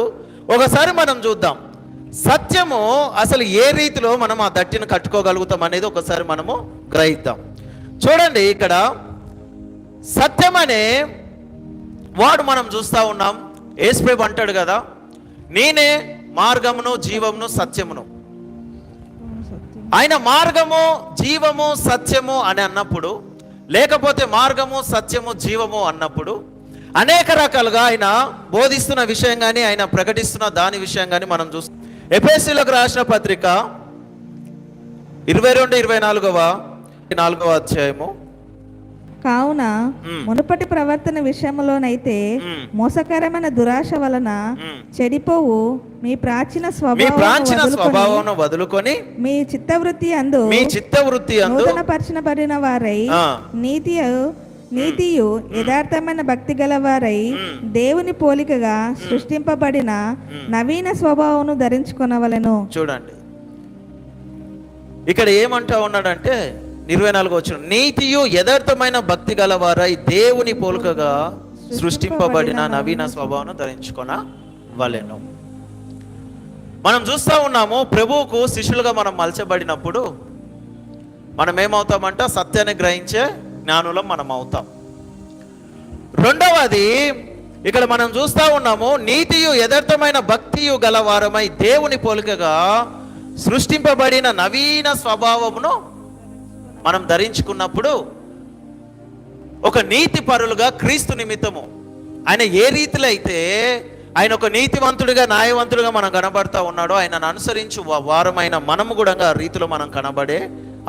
ఒకసారి మనం చూద్దాం, సత్యము అసలు ఏ రీతిలో మనం ఆ దట్టిని కట్టుకోగలుగుతాం అనేది ఒకసారి మనము గ్రహిద్దాం. చూడండి, ఇక్కడ సత్యం అనే వాడు మనం చూస్తా ఉన్నాం. యేసుప్రభు అంటాడు కదా, నేనే మార్గమును జీవమును సత్యమును. ఆయన మార్గము జీవము సత్యము అని అన్నప్పుడు, లేకపోతే మార్గము సత్యము జీవము అన్నప్పుడు అనేక రకాలుగా ఆయన బోధిస్తున్న విషయం కానీ ఆయన ప్రకటిస్తున్న దాని విషయం కానీ మనం చూస్తాం. ఎఫెసీయులకు రాసిన పత్రిక 22-24 అధ్యాయము. కావున మునుపటి ప్రవర్తన విషయంలోనైతే మోసకరమైన దురాశ వలన చెడిపోవు మీ ప్రాచీన స్వభావం వదులుకొని మీ చిత్తవృత్తి అందు నూతనపరచబడిన వారై నీతియు యథార్థమైన భక్తి గల వారై దేవుని పోలికగా సృష్టింపబడిన నవీన స్వభావం ధరించుకొనవలెను. చూడండి, ఇక్కడ ఏమంటా ఉన్నాడంటే 24 వచనం, నీతియు యథార్థమైన భక్తి గలవారై దేవుని పోలికగా సృష్టింపబడిన నవీన స్వభావం ధరించుకొనవలెను. మనం చూస్తా ఉన్నాము, ప్రభువుకు శిష్యులుగా మనం మలచబడినప్పుడు మనం ఏమవుతామంట, సత్యాన్ని గ్రహించే జ్ఞానులం మనం అవుతాం. రెండవది ఇక్కడ మనం చూస్తా ఉన్నాము, నీతియు యథార్థమైన భక్తియు గలవారమై దేవుని పోలికగా సృష్టింపబడిన నవీన స్వభావమును మనం ధరించుకున్నప్పుడు ఒక నీతి పరులుగా క్రీస్తు నిమిత్తము ఆయన ఏ రీతిలో అయితే ఆయన ఒక నీతివంతుడిగా న్యాయవంతుడిగా మనం కనబడతా ఉన్నాడో, ఆయనను అనుసరించు వారమైన మనము కూడా ఆ రీతిలో మనం కనబడే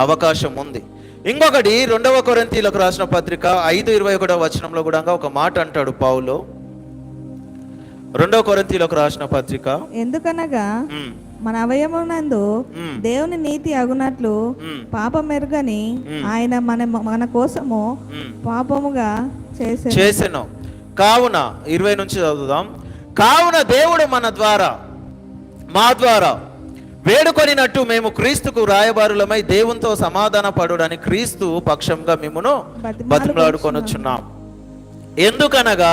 అవకాశం ఉంది. ఇంకొకటి 2 కొరింథీయులకు రాసిన పత్రిక 5:21 వచనంలో కూడా ఒక మాట అంటాడు పౌలు. 2 కొరింథీయులకు రాసిన పత్రిక, ఎందుకనగా ఉమ్, మన అవయవమునందు ఉమ్, దేవుని నీతి అగునట్లు ఉమ్, పాపం ఎరుగని ఆయన మన కోసము ఉమ్, పాపముగా చేసెను. కావున 20 నుంచి చదువుదాం. కావున దేవుడు మా ద్వారా వేడుకొనినట్టు మేము క్రీస్తుకు రాయబారులమై దేవునితో సమాధాన పడుడని క్రీస్తు పక్షంగా మిమ్మును బతిమలాడుకొనుచున్నాం. ఎందుకనగా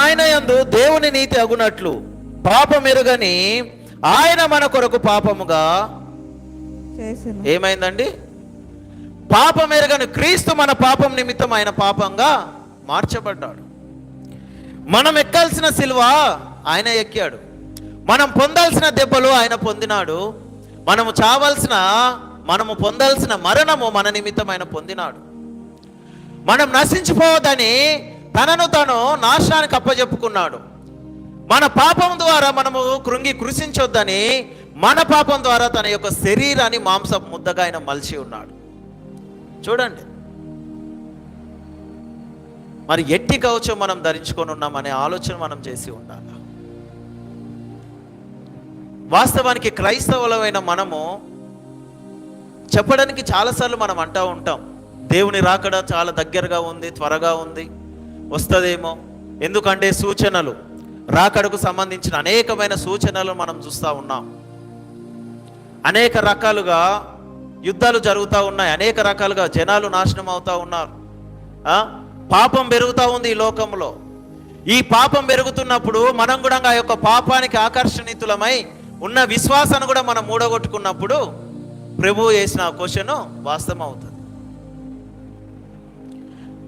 ఆయన యందు దేవుని నీతి అగునట్లు పాపమెరుగని ఆయన మన కొరకు పాపముగా చేసెను. ఏమైందండి? పాపమెరుగని క్రీస్తు మన పాపం నిమిత్తం ఆయన పాపంగా మార్చబడ్డాడు. మనం ఎక్కాల్సిన సిలువ ఆయన ఎక్కాడు. మనం పొందాల్సిన దెబ్బలు ఆయన పొందినాడు. మనము పొందాల్సిన మరణము మన నిమిత్తం ఆయన పొందినాడు. మనం నశించిపోవద్దని తనను తాను నాశనానికి అప్పజెప్పుకున్నాడు. మన పాపం ద్వారా మనము కృషించొద్దని మన పాపం ద్వారా తన యొక్క శరీరాన్ని మాంసపు ముద్దగా ఆయన మలిచి ఉన్నాడు. చూడండి, మరి ఎట్టి కవచం మనం ధరించుకొని ఉన్నామనే ఆలోచన మనం చేసి ఉండాలి. వాస్తవానికి క్రైస్తవులమైన మనము చెప్పడానికి చాలాసార్లు మనం అంటూ ఉంటాం, దేవుని రాకడ చాలా దగ్గరగా ఉంది, త్వరగా ఉంది, వస్తుందేమో. ఎందుకంటే సూచనలు, రాకడకు సంబంధించిన అనేకమైన సూచనలు మనం చూస్తూ ఉన్నాం. అనేక రకాలుగా యుద్ధాలు జరుగుతూ ఉన్నాయి, అనేక రకాలుగా జనాలు నాశనం అవుతూ ఉన్నారు. పాపం పెరుగుతూ ఉంది ఈ లోకంలో. ఈ పాపం పెరుగుతున్నప్పుడు మనం కూడా ఆ యొక్క పాపానికి ఆకర్షణీతులమై ఉన్న విశ్వాసాన్ని కూడా మనం మూడగొట్టుకున్నప్పుడు ప్రభువు వేసిన క్వశ్చన్ వాస్తవం అవుతుంది.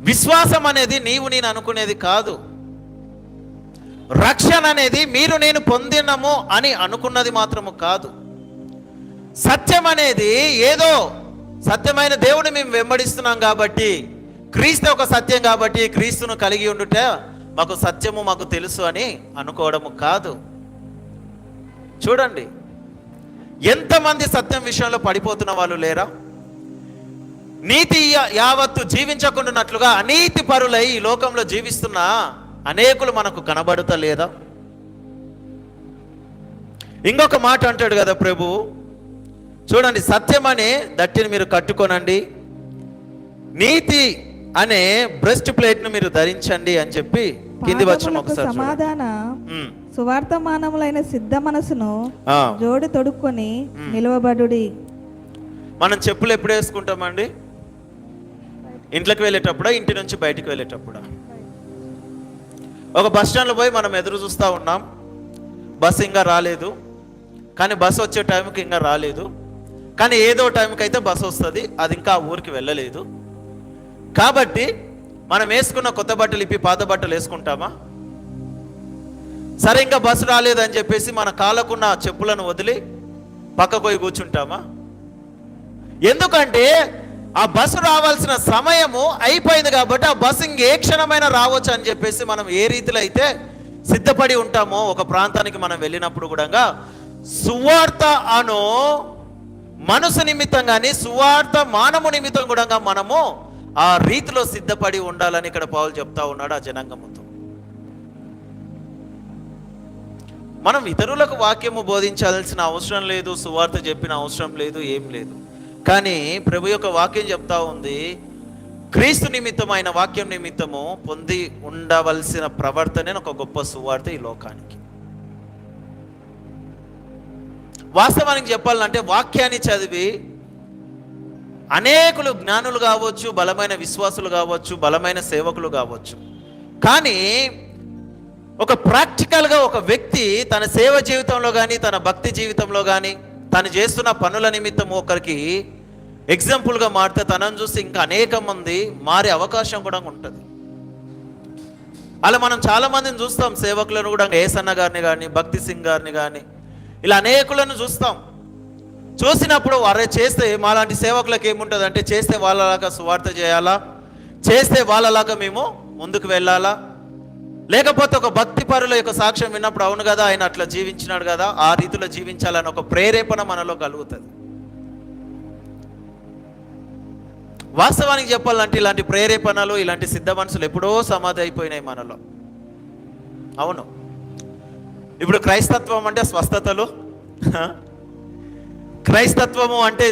విశ్వాసం అనేది నీవు నేను అనుకునేది కాదు. రక్షణ అనేది మీరు నేను పొందినము అని అనుకున్నది మాత్రము కాదు. సత్యం అనేది ఏదో సత్యమైన దేవుని మేము వెంబడిస్తున్నాం కాబట్టి, క్రీస్తు ఒక సత్యం కాబట్టి క్రీస్తును కలిగి ఉండుట మాకు సత్యము మాకు తెలుసు అని అనుకోవడము కాదు. చూడండి, ఎంతమంది సత్యం విషయంలో పడిపోతున్న వాళ్ళు లేరా? నీతి యావత్తు జీవించకుండానట్లుగా అనీతి పరులై ఈ లోకంలో జీవిస్తున్న అనేకులు మనకు కనబడతలేదా? ఇంకొక మాట అంటాడు కదా ప్రభు, చూడండి, సత్యం అనే దట్టిని మీరు కట్టుకోనండి, నీతి అనే బ్రెస్ట్ ప్లేట్ ను మీరు ధరించండి అని చెప్పి కింది వచ్చిన ఒకసారి సమాధాన సువార్తమానములైన సిద్ధ మనసును జోడి తొడుక్కొని నిలవబడుడి. మనం చెప్పులు ఎప్పుడు వేసుకుంటామండి? ఇంట్లోకి వెళ్ళేటప్పుడా, ఇంటి నుంచి బయటికి వెళ్ళేటప్పుడా? ఒక బస్ స్టాండ్లో పోయి మనం ఎదురు చూస్తూ ఉన్నాం, బస్సు ఇంకా రాలేదు, కానీ బస్సు వచ్చే టైంకి ఇంకా రాలేదు, కానీ ఏదో టైంకి అయితే బస్సు వస్తుంది, అది ఇంకా ఆ ఊరికి వెళ్ళలేదు. కాబట్టి మనం వేసుకున్న కొత్త బట్టలు ఇప్పి పాత బట్టలు వేసుకుంటామా? సరే, ఇంకా బస్సు రాలేదని చెప్పేసి మన కాళ్ళకున్న చెప్పులను వదిలి పక్కకు పోయి కూర్చుంటామా? ఎందుకంటే ఆ బస్సు రావాల్సిన సమయము అయిపోయింది కాబట్టి ఆ బస్సు ఇంకే క్షణమైనా రావచ్చు అని చెప్పేసి మనం ఏ రీతిలో అయితే సిద్ధపడి ఉంటామో, ఒక ప్రాంతానికి మనం వెళ్ళినప్పుడు కూడా సువార్త అను మనసు నిమిత్తం కానీ సువార్త మానము నిమిత్తం కూడా మనము ఆ రీతిలో సిద్ధపడి ఉండాలని ఇక్కడ పౌలు చెప్తా ఉన్నాడు ఆ జనాంగముతో. మనం ఇతరులకు వాక్యము బోధించాల్సిన అవసరం లేదు, సువార్త చెప్పిన అవసరం లేదు, ఏం లేదు. కానీ ప్రభు యొక్క వాక్యం చెప్తా ఉంది, క్రీస్తు నిమిత్తం ఆయన వాక్యం నిమిత్తము పొంది ఉండవలసిన ప్రవర్తనే ఒక గొప్ప సువార్త ఈ లోకానికి. వాస్తవానికి చెప్పాలంటే వాక్యాన్ని చదివి అనేకులు జ్ఞానులు కావచ్చు, బలమైన విశ్వాసులు కావచ్చు, బలమైన సేవకులు కావచ్చు, కానీ ఒక ప్రాక్టికల్గా ఒక వ్యక్తి తన సేవ జీవితంలో కానీ తన భక్తి జీవితంలో కానీ తను చేస్తున్న పనుల నిమిత్తం ఒకరికి ఎగ్జాంపుల్గా మారితే తనను చూసి ఇంకా అనేక మంది మారే అవకాశం కూడా ఉంటుంది. అలా మనం చాలా మందిని చూస్తాం, సేవకులను కూడా, ఏసన్న గారిని కానీ భక్తి సింగ్ గారిని కానీ ఇలా అనేకులను చూస్తాం. చూసినప్పుడు వారే చేస్తే మాలాంటి సేవకులకు ఏముంటుంది అంటే, చేస్తే వాళ్ళలాగా సువార్త చేయాలా, చేస్తే వాళ్ళలాగా మేము ముందుకు వెళ్ళాలా, లేకపోతే ఒక భక్తి పరుల యొక్క సాక్ష్యం విన్నప్పుడు అవును కదా ఆయన అట్లా జీవించినాడు కదా, ఆ రీతిలో జీవించాలని ఒక ప్రేరేపణ మనలో కలుగుతుంది. వాస్తవానికి చెప్పాలంటే ఇలాంటి ప్రేరేపణలు, ఇలాంటి సిద్ధ మనసులు ఎప్పుడో సమాధి అయిపోయినాయి మనలో. అవును, ఇప్పుడు క్రైస్తత్వం అంటే స్వస్థతలు, క్రైస్తత్వము అంటే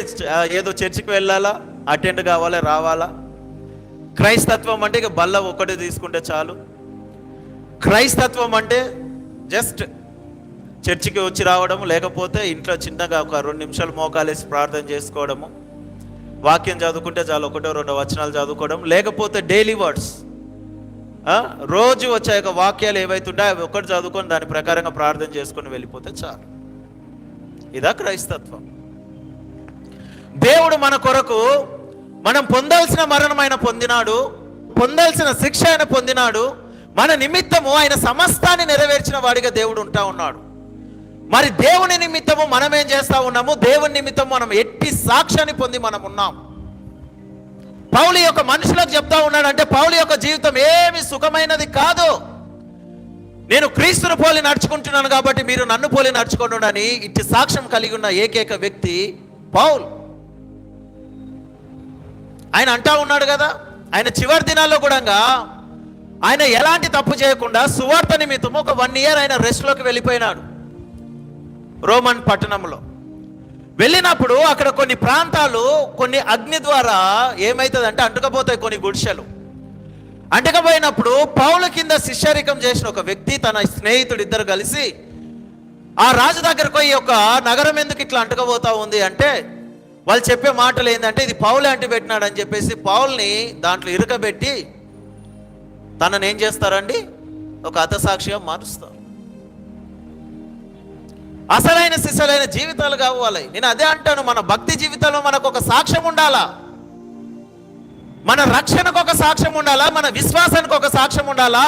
ఏదో చర్చికి వెళ్ళాలా, అటెండ్ కావాలా, రావాలా. క్రైస్తత్వం అంటే ఇక బల్ల ఒక్కటి తీసుకుంటే చాలు. క్రైస్తత్వం అంటే జస్ట్ చర్చికి వచ్చి రావడము, లేకపోతే ఇంట్లో చిన్నగా ఒక 2 నిమిషాలు మోకాలేసి ప్రార్థన చేసుకోవడము, వాక్యం చదువుకుంటే చాలు, 1-2 వచనాలు చదువుకోవడం, లేకపోతే డైలీ వర్డ్స్, రోజు వచ్చే యొక్క వాక్యాలు ఏవైతుంటే అవి ఒక్కటి చదువుకొని దాని ప్రకారంగా ప్రార్థన చేసుకొని వెళ్ళిపోతే చాలు. ఇదా క్రైస్తత్వం. దేవుడు మన కొరకు మనం పొందాల్సిన మరణం ఆయన పొందినాడు, పొందాల్సిన శిక్ష ఆయన పొందినాడు. మన నిమిత్తము ఆయన సమస్తాన్ని నెరవేర్చిన వాడిగా దేవుడు ఉంటా ఉన్నాడు. మరి దేవుని నిమిత్తము మనం ఏం చేస్తా ఉన్నాము? దేవుని నిమిత్తము మనం ఎట్టి సాక్ష్యాన్ని పొంది మనం ఉన్నాం. పౌలు యొక్క మనుషులకు చెప్తా ఉన్నాడు అంటే పౌలు యొక్క జీవితం ఏమి సుఖమైనది కాదు. నేను క్రీస్తును పోలి నడుచుకుంటున్నాను కాబట్టి మీరు నన్ను పోలి నడుచుకోండి అని ఇట్టి సాక్ష్యం కలిగి ఉన్న ఏకైక వ్యక్తి పౌలు. ఆయన అంటా ఉన్నాడు కదా, ఆయన చివరి దినాల్లో కూడా ఆయన ఎలాంటి తప్పు చేయకుండా సువార్త నిమిత్తం ఒక 1 year ఆయన రెస్ట్లోకి వెళ్ళిపోయినాడు. రోమన్ పట్టణంలో వెళ్ళినప్పుడు అక్కడ కొన్ని ప్రాంతాలు కొన్ని అగ్ని ద్వారా ఏమవుతుందంటే అంటుకపోతాయి, కొన్ని గుడిసెలు అంటుకపోయినప్పుడు పౌలు కింద శిష్యరికం చేసిన ఒక వ్యక్తి తన స్నేహితుడు ఇద్దరు కలిసి ఆ రాజు దగ్గరకు పోయి ఒక నగరం ఎందుకు ఇట్లా అంటుకపోతా ఉంది అంటే వాళ్ళు చెప్పే మాటలు ఏంటంటే ఇది పౌలే అంటి పెట్టినాడు అని చెప్పేసి పౌల్ని దాంట్లో ఇరుకబెట్టి తనని ఏం చేస్తారండి, ఒక హతసాక్షిగా మారుస్తారు. అసలైన శిశులైన జీవితాలు కావాలి. నేను అదే అంటాను, మన భక్తి జీవితంలో మనకు ఒక సాక్ష్యం ఉండాలా, మన రక్షణకు ఒక సాక్ష్యం ఉండాలా, మన విశ్వాసానికి ఒక సాక్ష్యం ఉండాలా.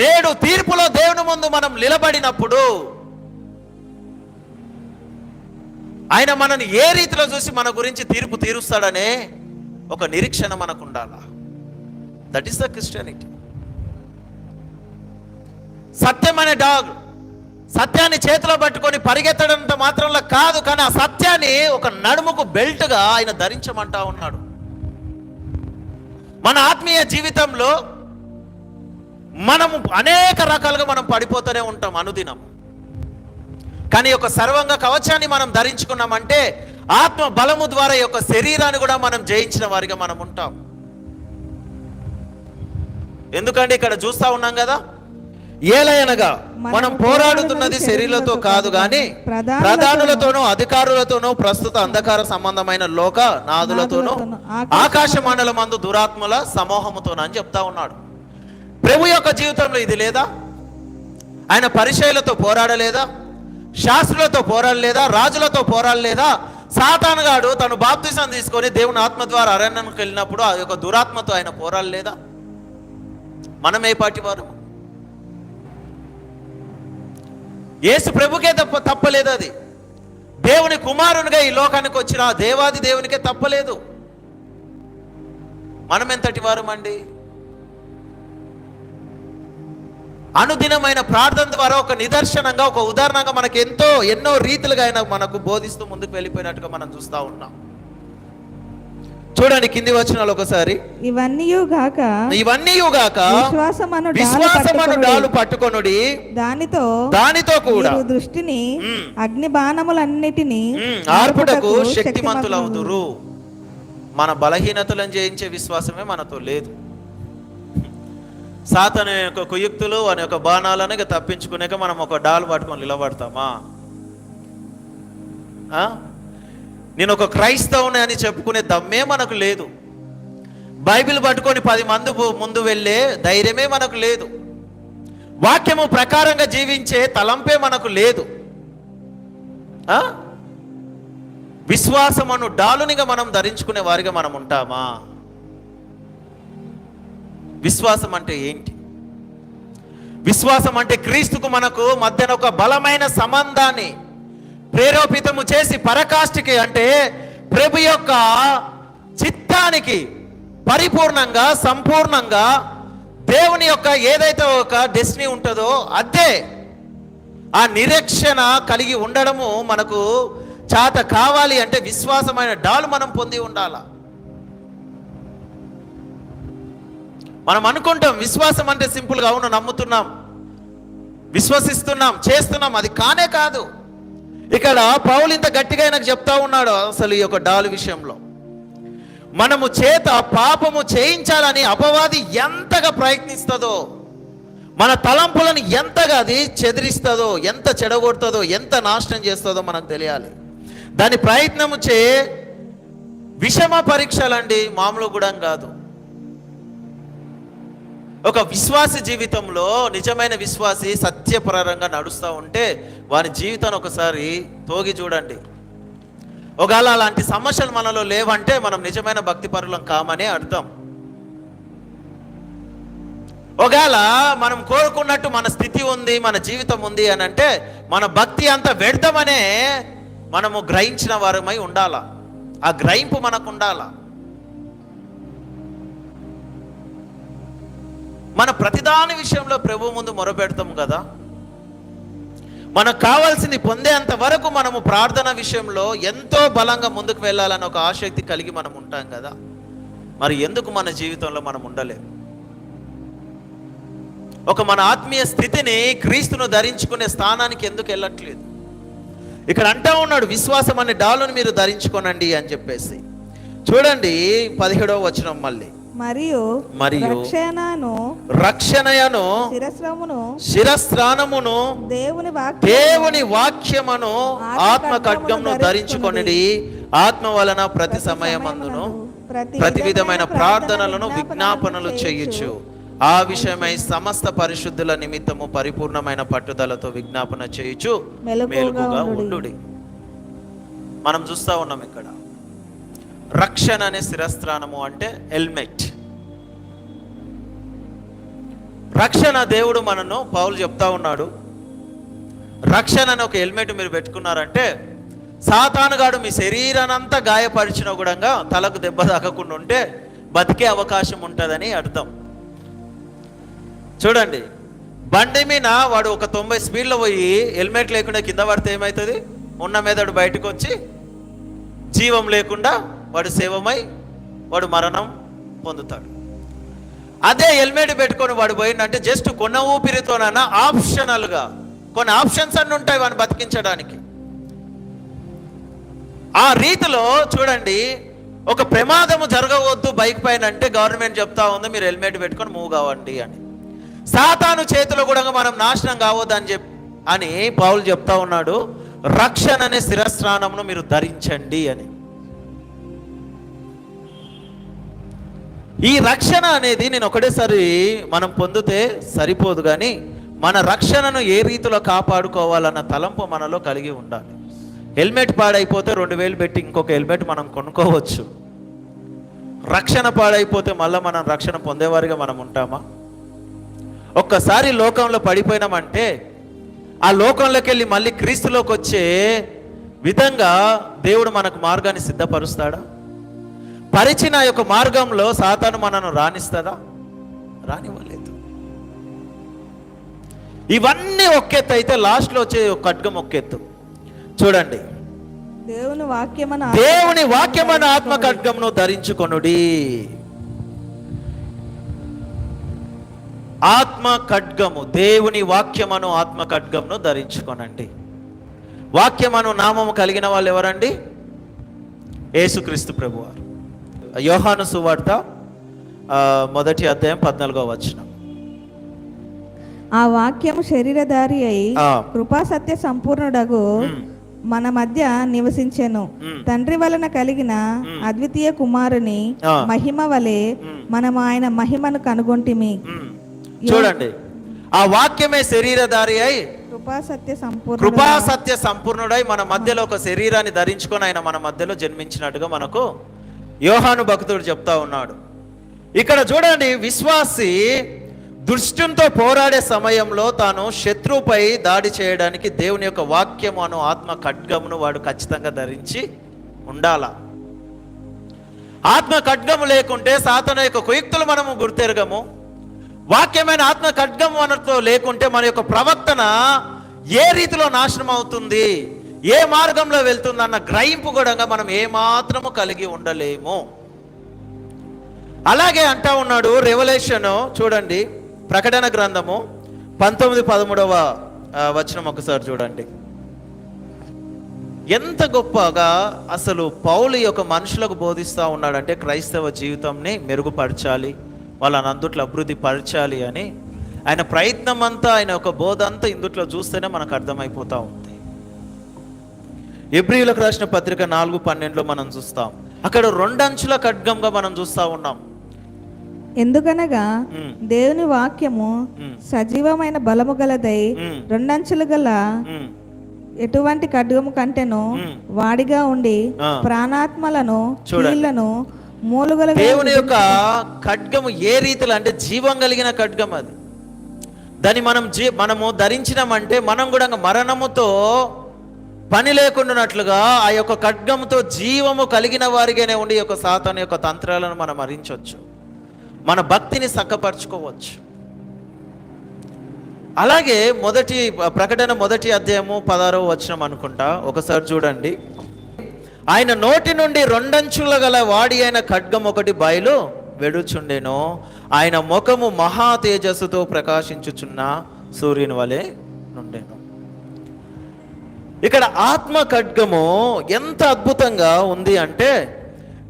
నేడు తీర్పులో దేవుని ముందు మనం నిలబడినప్పుడు ఆయన మనని ఏ రీతిలో చూసి మన గురించి తీర్పు తీరుస్తాడనే ఒక నిరీక్షణ మనకు ఉండాలా. That is the Christianity. సత్యం అనే డాగ్ సత్యాన్ని చేతిలో పట్టుకొని పరిగెత్తడంత మాత్రంలో కాదు, కానీ ఆ సత్యాన్ని ఒక నడుముకు బెల్ట్గా ఆయన ధరించమంటా ఉన్నాడు. మన ఆత్మీయ జీవితంలో మనము అనేక రకాలుగా మనం పడిపోతూనే ఉంటాం అనుదినం. కానీ ఒక సర్వంగ కవచాన్ని మనం ధరించుకున్నామంటే ఆత్మ బలము ద్వారా ఈ యొక్క శరీరాన్ని కూడా మనం జయించిన వారిగా మనం ఉంటాం. ఎందుకంటే ఇక్కడ చూస్తా ఉన్నాం కదా, ఏలయనగా మనం పోరాడుతున్నది శరీరంతో కాదు గాని ప్రధానులతోనూ అధికారులతోనూ ప్రస్తుత అంధకార సంబంధమైన లోక నాదులతోనూ ఆకాశ మండలమందు దురాత్మల సమూహముతోనూ అని చెప్తా ఉన్నాడు. ప్రభు యొక్క జీవితంలో ఇది లేదా? ఆయన పరిచయులతో పోరాడలేదా? శాస్త్రులతో పోరాడలేదా? రాజులతో పోరాడలేదా? సాతానుగాడు తను బాప్తిసం తీసుకొని దేవుని ఆత్మ ద్వారా అరణ్యానికి వెళ్ళినప్పుడు ఆ యొక్క దురాత్మతో ఆయన పోరాడలేదా? మనం ఏ పాటి వారు? యేసు ప్రభుకే తప్పలేదు. అది దేవుని కుమారునిగా ఈ లోకానికి వచ్చిన దేవాది దేవునికే తప్పలేదు. మనం ఎంతటి వారమండి? అనుదినమైన ప్రార్థన ద్వారా ఒక నిదర్శనంగా, ఒక ఉదాహరణగా మనకు ఎన్నో రీతిలుగా ఆయన మనకు బోధిస్తూ ముందుకు వెళ్ళిపోయినట్టుగా మనం చూస్తూ ఉన్నాం. చూడండి కింది వచనాలు ఒకసారి. ఇవన్నీ గాక విశ్వాసమను డాలు పట్టుకొనుడి, దానితో కూడా దృష్టిని అగ్ని బాణములన్నిటిని ఆర్పుటకు శక్తిమంతులవుదురు. మన బలహీనతలను జయించే విశ్వాసమే మనతో లేదు. సాతాను యొక్క కుయుక్తులు అనే ఒక బాణాలను తప్పించుకునేక మనం ఒక డాలు పట్టుకొని నిలబడతామా? నేను ఒక క్రైస్తవుని అని చెప్పుకునే దమ్మే మనకు లేదు. బైబిల్ పట్టుకొని 10 మంది ముందు వెళ్ళే ధైర్యమే మనకు లేదు. వాక్యము ప్రకారంగా జీవించే తలంపే మనకు లేదు. విశ్వాసమును డాలునిగా మనం ధరించుకునే వారిగా మనం ఉంటామా? విశ్వాసం అంటే ఏంటి? విశ్వాసం అంటే క్రీస్తుకు మనకు మధ్యన ఒక బలమైన సంబంధాన్ని ప్రేరేపితము చేసి పరకాష్ఠకి, అంటే ప్రభు యొక్క చిత్తానికి పరిపూర్ణంగా సంపూర్ణంగా దేవుని యొక్క ఏదైతే ఒక డెస్టినీ ఉంటుందో అదే ఆ నిరీక్షణ కలిగి ఉండడము మనకు చేత కావాలి అంటే విశ్వాసమైన డాలు మనం పొంది ఉండాల. మనం అనుకుంటాం విశ్వాసం అంటే సింపుల్గా, అవును నమ్ముతున్నాం, విశ్వసిస్తున్నాం, చేస్తున్నాం, అది కానే కాదు. ఇక్కడ పౌలు ఇంత గట్టిగా నాకు చెప్తా ఉన్నాడు అసలు ఈ యొక్క డాలు విషయంలో. మనము చేత పాపము చేయించాలని అపవాది ఎంతగా ప్రయత్నిస్తుందో, మన తలంపులను ఎంతగా అది చెదిరిస్తుందో, ఎంత చెడగొడుతుందో, ఎంత నాశనం చేస్తుందో మనకు తెలియాలి. దాని ప్రయత్నము చే విషమ పరీక్షలండి, మామూలు కూడా కాదు. ఒక విశ్వాసి జీవితంలో నిజమైన విశ్వాసి సత్యపరంగా నడుస్తూ ఉంటే వారి జీవితాన్ని ఒకసారి తోగి చూడండి. ఒకవేళ అలాంటి సమస్యలు మనలో లేవంటే మనం నిజమైన భక్తిపరులం కామనే అర్థం. ఒకవేళ మనం కోరుకున్నట్టు మన స్థితి ఉంది, మన జీవితం ఉంది అని అంటే మన భక్తి అంతా వ్యర్థమనే మనము గ్రహించిన వారమై ఉండాల. ఆ గ్రహింపు మనకు ఉండాల. మన ప్రతిదాని విషయంలో ప్రభు ముందు మొరపెడతాం కదా. మనకు కావాల్సింది పొందేంత వరకు మనము ప్రార్థన విషయంలో ఎంతో బలంగా ముందుకు వెళ్ళాలని ఒక ఆసక్తి కలిగి మనం ఉంటాం కదా. మరి ఎందుకు మన జీవితంలో మనం ఉండలేము? ఒక మన ఆత్మీయ స్థితిని క్రీస్తును ధరించుకునే స్థానానికి ఎందుకు వెళ్ళట్లేదు? ఇక్కడ అంటా ఉన్నాడు, విశ్వాసం అనే డాలును మీరు ధరించుకోనండి అని చెప్పేసి. చూడండి 17వ వచనం మళ్ళీ. మరియు రక్షణయను శిరస్త్రాణమును దేవుని వాక్యమును ఆత్మ ఖడ్గమును ధరించుకొనిడి. ఆత్మ వలన ప్రతి సమయమందును ప్రతి విధమైన ప్రార్థనలను విజ్ఞాపనలు చేయొచ్చు. ఆ విషయమై సమస్త పరిశుద్ధుల నిమిత్తము పరిపూర్ణమైన పట్టుదలతో విజ్ఞాపన చేయొచ్చు, మెలకుగా ఉండుడి. మనం చూస్తా ఉన్నాం ఇక్కడ రక్షణ అనే శిరస్త్రాణము అంటే హెల్మెట్. రక్షణ దేవుడు మనను, పౌలు చెప్తా ఉన్నాడు, రక్షణ అని ఒక హెల్మెట్ మీరు పెట్టుకున్నారంటే సాతానుగాడు మీ శరీరానంతా గాయపరిచిన కూడా తలకు దెబ్బ తాకకుండా ఉంటే బతికే అవకాశం ఉంటుందని అర్థం. చూడండి, బండి మీద వాడు ఒక 90 స్పీడ్లో పోయి హెల్మెట్ లేకుండా కింద పడితే ఏమవుతుంది? ఉన్న మీదడు బయటకు వచ్చి జీవం లేకుండా వాడు శవమై వాడు మరణం పొందుతాడు. అదే హెల్మెట్ పెట్టుకొని వాడు పోయిందంటే జస్ట్ కొన్న ఊపిరితోనైనా ఆప్షనల్గా కొన్ని ఆప్షన్స్ అన్నీ ఉంటాయి వాడిని బతికించడానికి. ఆ రీతిలో చూడండి, ఒక ప్రమాదము జరగవద్దు బైక్ పైన అంటే గవర్నమెంట్ చెప్తా ఉంది మీరు హెల్మెట్ పెట్టుకొని మూవ్ కావండి అని. సాతాను చేతిలో కూడా మనం నాశనం కావద్దు అని పౌలు చెప్తా ఉన్నాడు, రక్షణ అనే శిరస్త్రాణమును మీరు ధరించండి అని. ఈ రక్షణ అనేది నేను ఒకటేసారి మనం పొందితే సరిపోదు, కానీ మన రక్షణను ఏ రీతిలో కాపాడుకోవాలన్న తలంపు మనలో కలిగి ఉండాలి. హెల్మెట్ పాడైపోతే 2000 పెట్టి ఇంకొక హెల్మెట్ మనం కొనుక్కోవచ్చు. రక్షణ పాడైపోతే మళ్ళీ మనం రక్షణ పొందేవారిగా మనం ఉంటామా? ఒక్కసారి లోకంలో పడిపోయినామంటే ఆ లోకంలోకి వెళ్ళి మళ్ళీ క్రీస్తులోకి వచ్చే విధంగా దేవుడు మనకు మార్గాన్ని సిద్ధపరుస్తాడా? పరిచిన యొక్క మార్గంలో సాతాను మనను రాణిస్తుందా? రానివ్వలేదు. ఇవన్నీ ఒకెత్తు అయితే లాస్ట్లో వచ్చే ఖడ్గం ఒకెత్తు. చూడండి, దేవుని వాక్యమను ఆత్మ ఖడ్గమును ధరించుకొనుడి. ఆత్మ ఖడ్గము, దేవుని వాక్యమను ఆత్మ ఖడ్గమును ధరించుకొనండి. వాక్యమను నామము కలిగిన వాళ్ళు ఎవరండి? యేసుక్రీస్తు ప్రభువారు. యోహాను సువార్త 1వ అధ్యాయం 14వ వచనం. ఆ వాక్యము శరీరధారి అయి కృపా సత్య సంపూర్ణుడగు మన మధ్య నివసించెను. తండ్రి వలన కలిగిన అద్వితీయ కుమారుని మహిమ వలె మనం ఆయన మహిమను కనుగొంటిమి. చూడండి, ఆ వాక్యమే శరీరధారి అయి కృపా సత్య సంపూర్ణుడై మన మధ్యలో ఒక శరీరాన్ని ధరించుకొని ఆయన మన మధ్యలో జన్మించినట్టుగా మనకు యోహాను భక్తుడు చెప్తా ఉన్నాడు. ఇక్కడ చూడండి, విశ్వాసి దుష్టునితో పోరాడే సమయంలో తాను శత్రువుపై దాడి చేయడానికి దేవుని యొక్క వాక్యము అను ఆత్మ ఖడ్గమును వాడు ఖచ్చితంగా ధరించి ఉండాల. ఆత్మ ఖడ్గము లేకుంటే సాతాను యొక్క కుయుక్తులు మనము గుర్తెరగము. వాక్యమైన ఆత్మ ఖడ్గము మనతో లేకుంటే మన యొక్క ప్రవర్తన ఏ రీతిలో నాశనం అవుతుంది, ఏ మార్గంలో వెళ్తుంది అన్న గ్రహింపు కూడా మనం ఏమాత్రము కలిగి ఉండలేము. అలాగే అంటా ఉన్నాడు రెవల్యూషన్ చూడండి, ప్రకటన గ్రంథము 19:13 వచనం ఒకసారి చూడండి. ఎంత గొప్పగా అసలు పౌలు యొక్క మనుషులకు బోధిస్తూ ఉన్నాడంటే క్రైస్తవ జీవితంని మెరుగుపరచాలి, వాళ్ళని అందుట్లో అభివృద్ధి పరచాలి అని ఆయన ప్రయత్నం అంతా, ఆయన యొక్క బోధ అంతా ఇందుట్లో చూస్తేనే మనకు అర్థమైపోతూ ఉంది. హెబ్రీయులకు రాసిన పత్రిక 4:12 మనం చూస్తాం. అక్కడ 2 అంచుల ఖడ్గంగా మనం చూస్తూ ఉన్నాం. ఎందుకనగా దేవుని వాక్యము సజీవమైన బలము గలదై 2 అంచులు గల ఎటువంటి ఖడ్గము కంటేను వాడిగా ఉండి ప్రాణాత్మలను కీళ్లను మూలుగల. దేవుని యొక్క ఖడ్గము ఏ రీతిలో అంటే జీవం కలిగిన ఖడ్గం అది. దాన్ని మనము ధరించినామంటే మనం కూడా మరణముతో పని లేకుండానట్లుగా ఆ యొక్క ఖడ్గముతో జీవము కలిగిన వారిగానే ఉండి యొక్క సాతాను యొక్క తంత్రాలను మనం హరించవచ్చు, మన భక్తిని చక్కపరచుకోవచ్చు. అలాగే ప్రకటన 1 అధ్యాయము 16వ వచనం అనుకుంటా, ఒకసారి చూడండి. ఆయన నోటి నుండి 2 అంచుల గల వాడి అయిన ఖడ్గం ఒకటి బయలు వెడుచుండెను, ఆయన ముఖము మహా తేజస్సుతో ప్రకాశించుచున్న సూర్యుని వలె నుండెను. ఇక్కడ ఆత్మ ఖడ్గము ఎంత అద్భుతంగా ఉంది అంటే,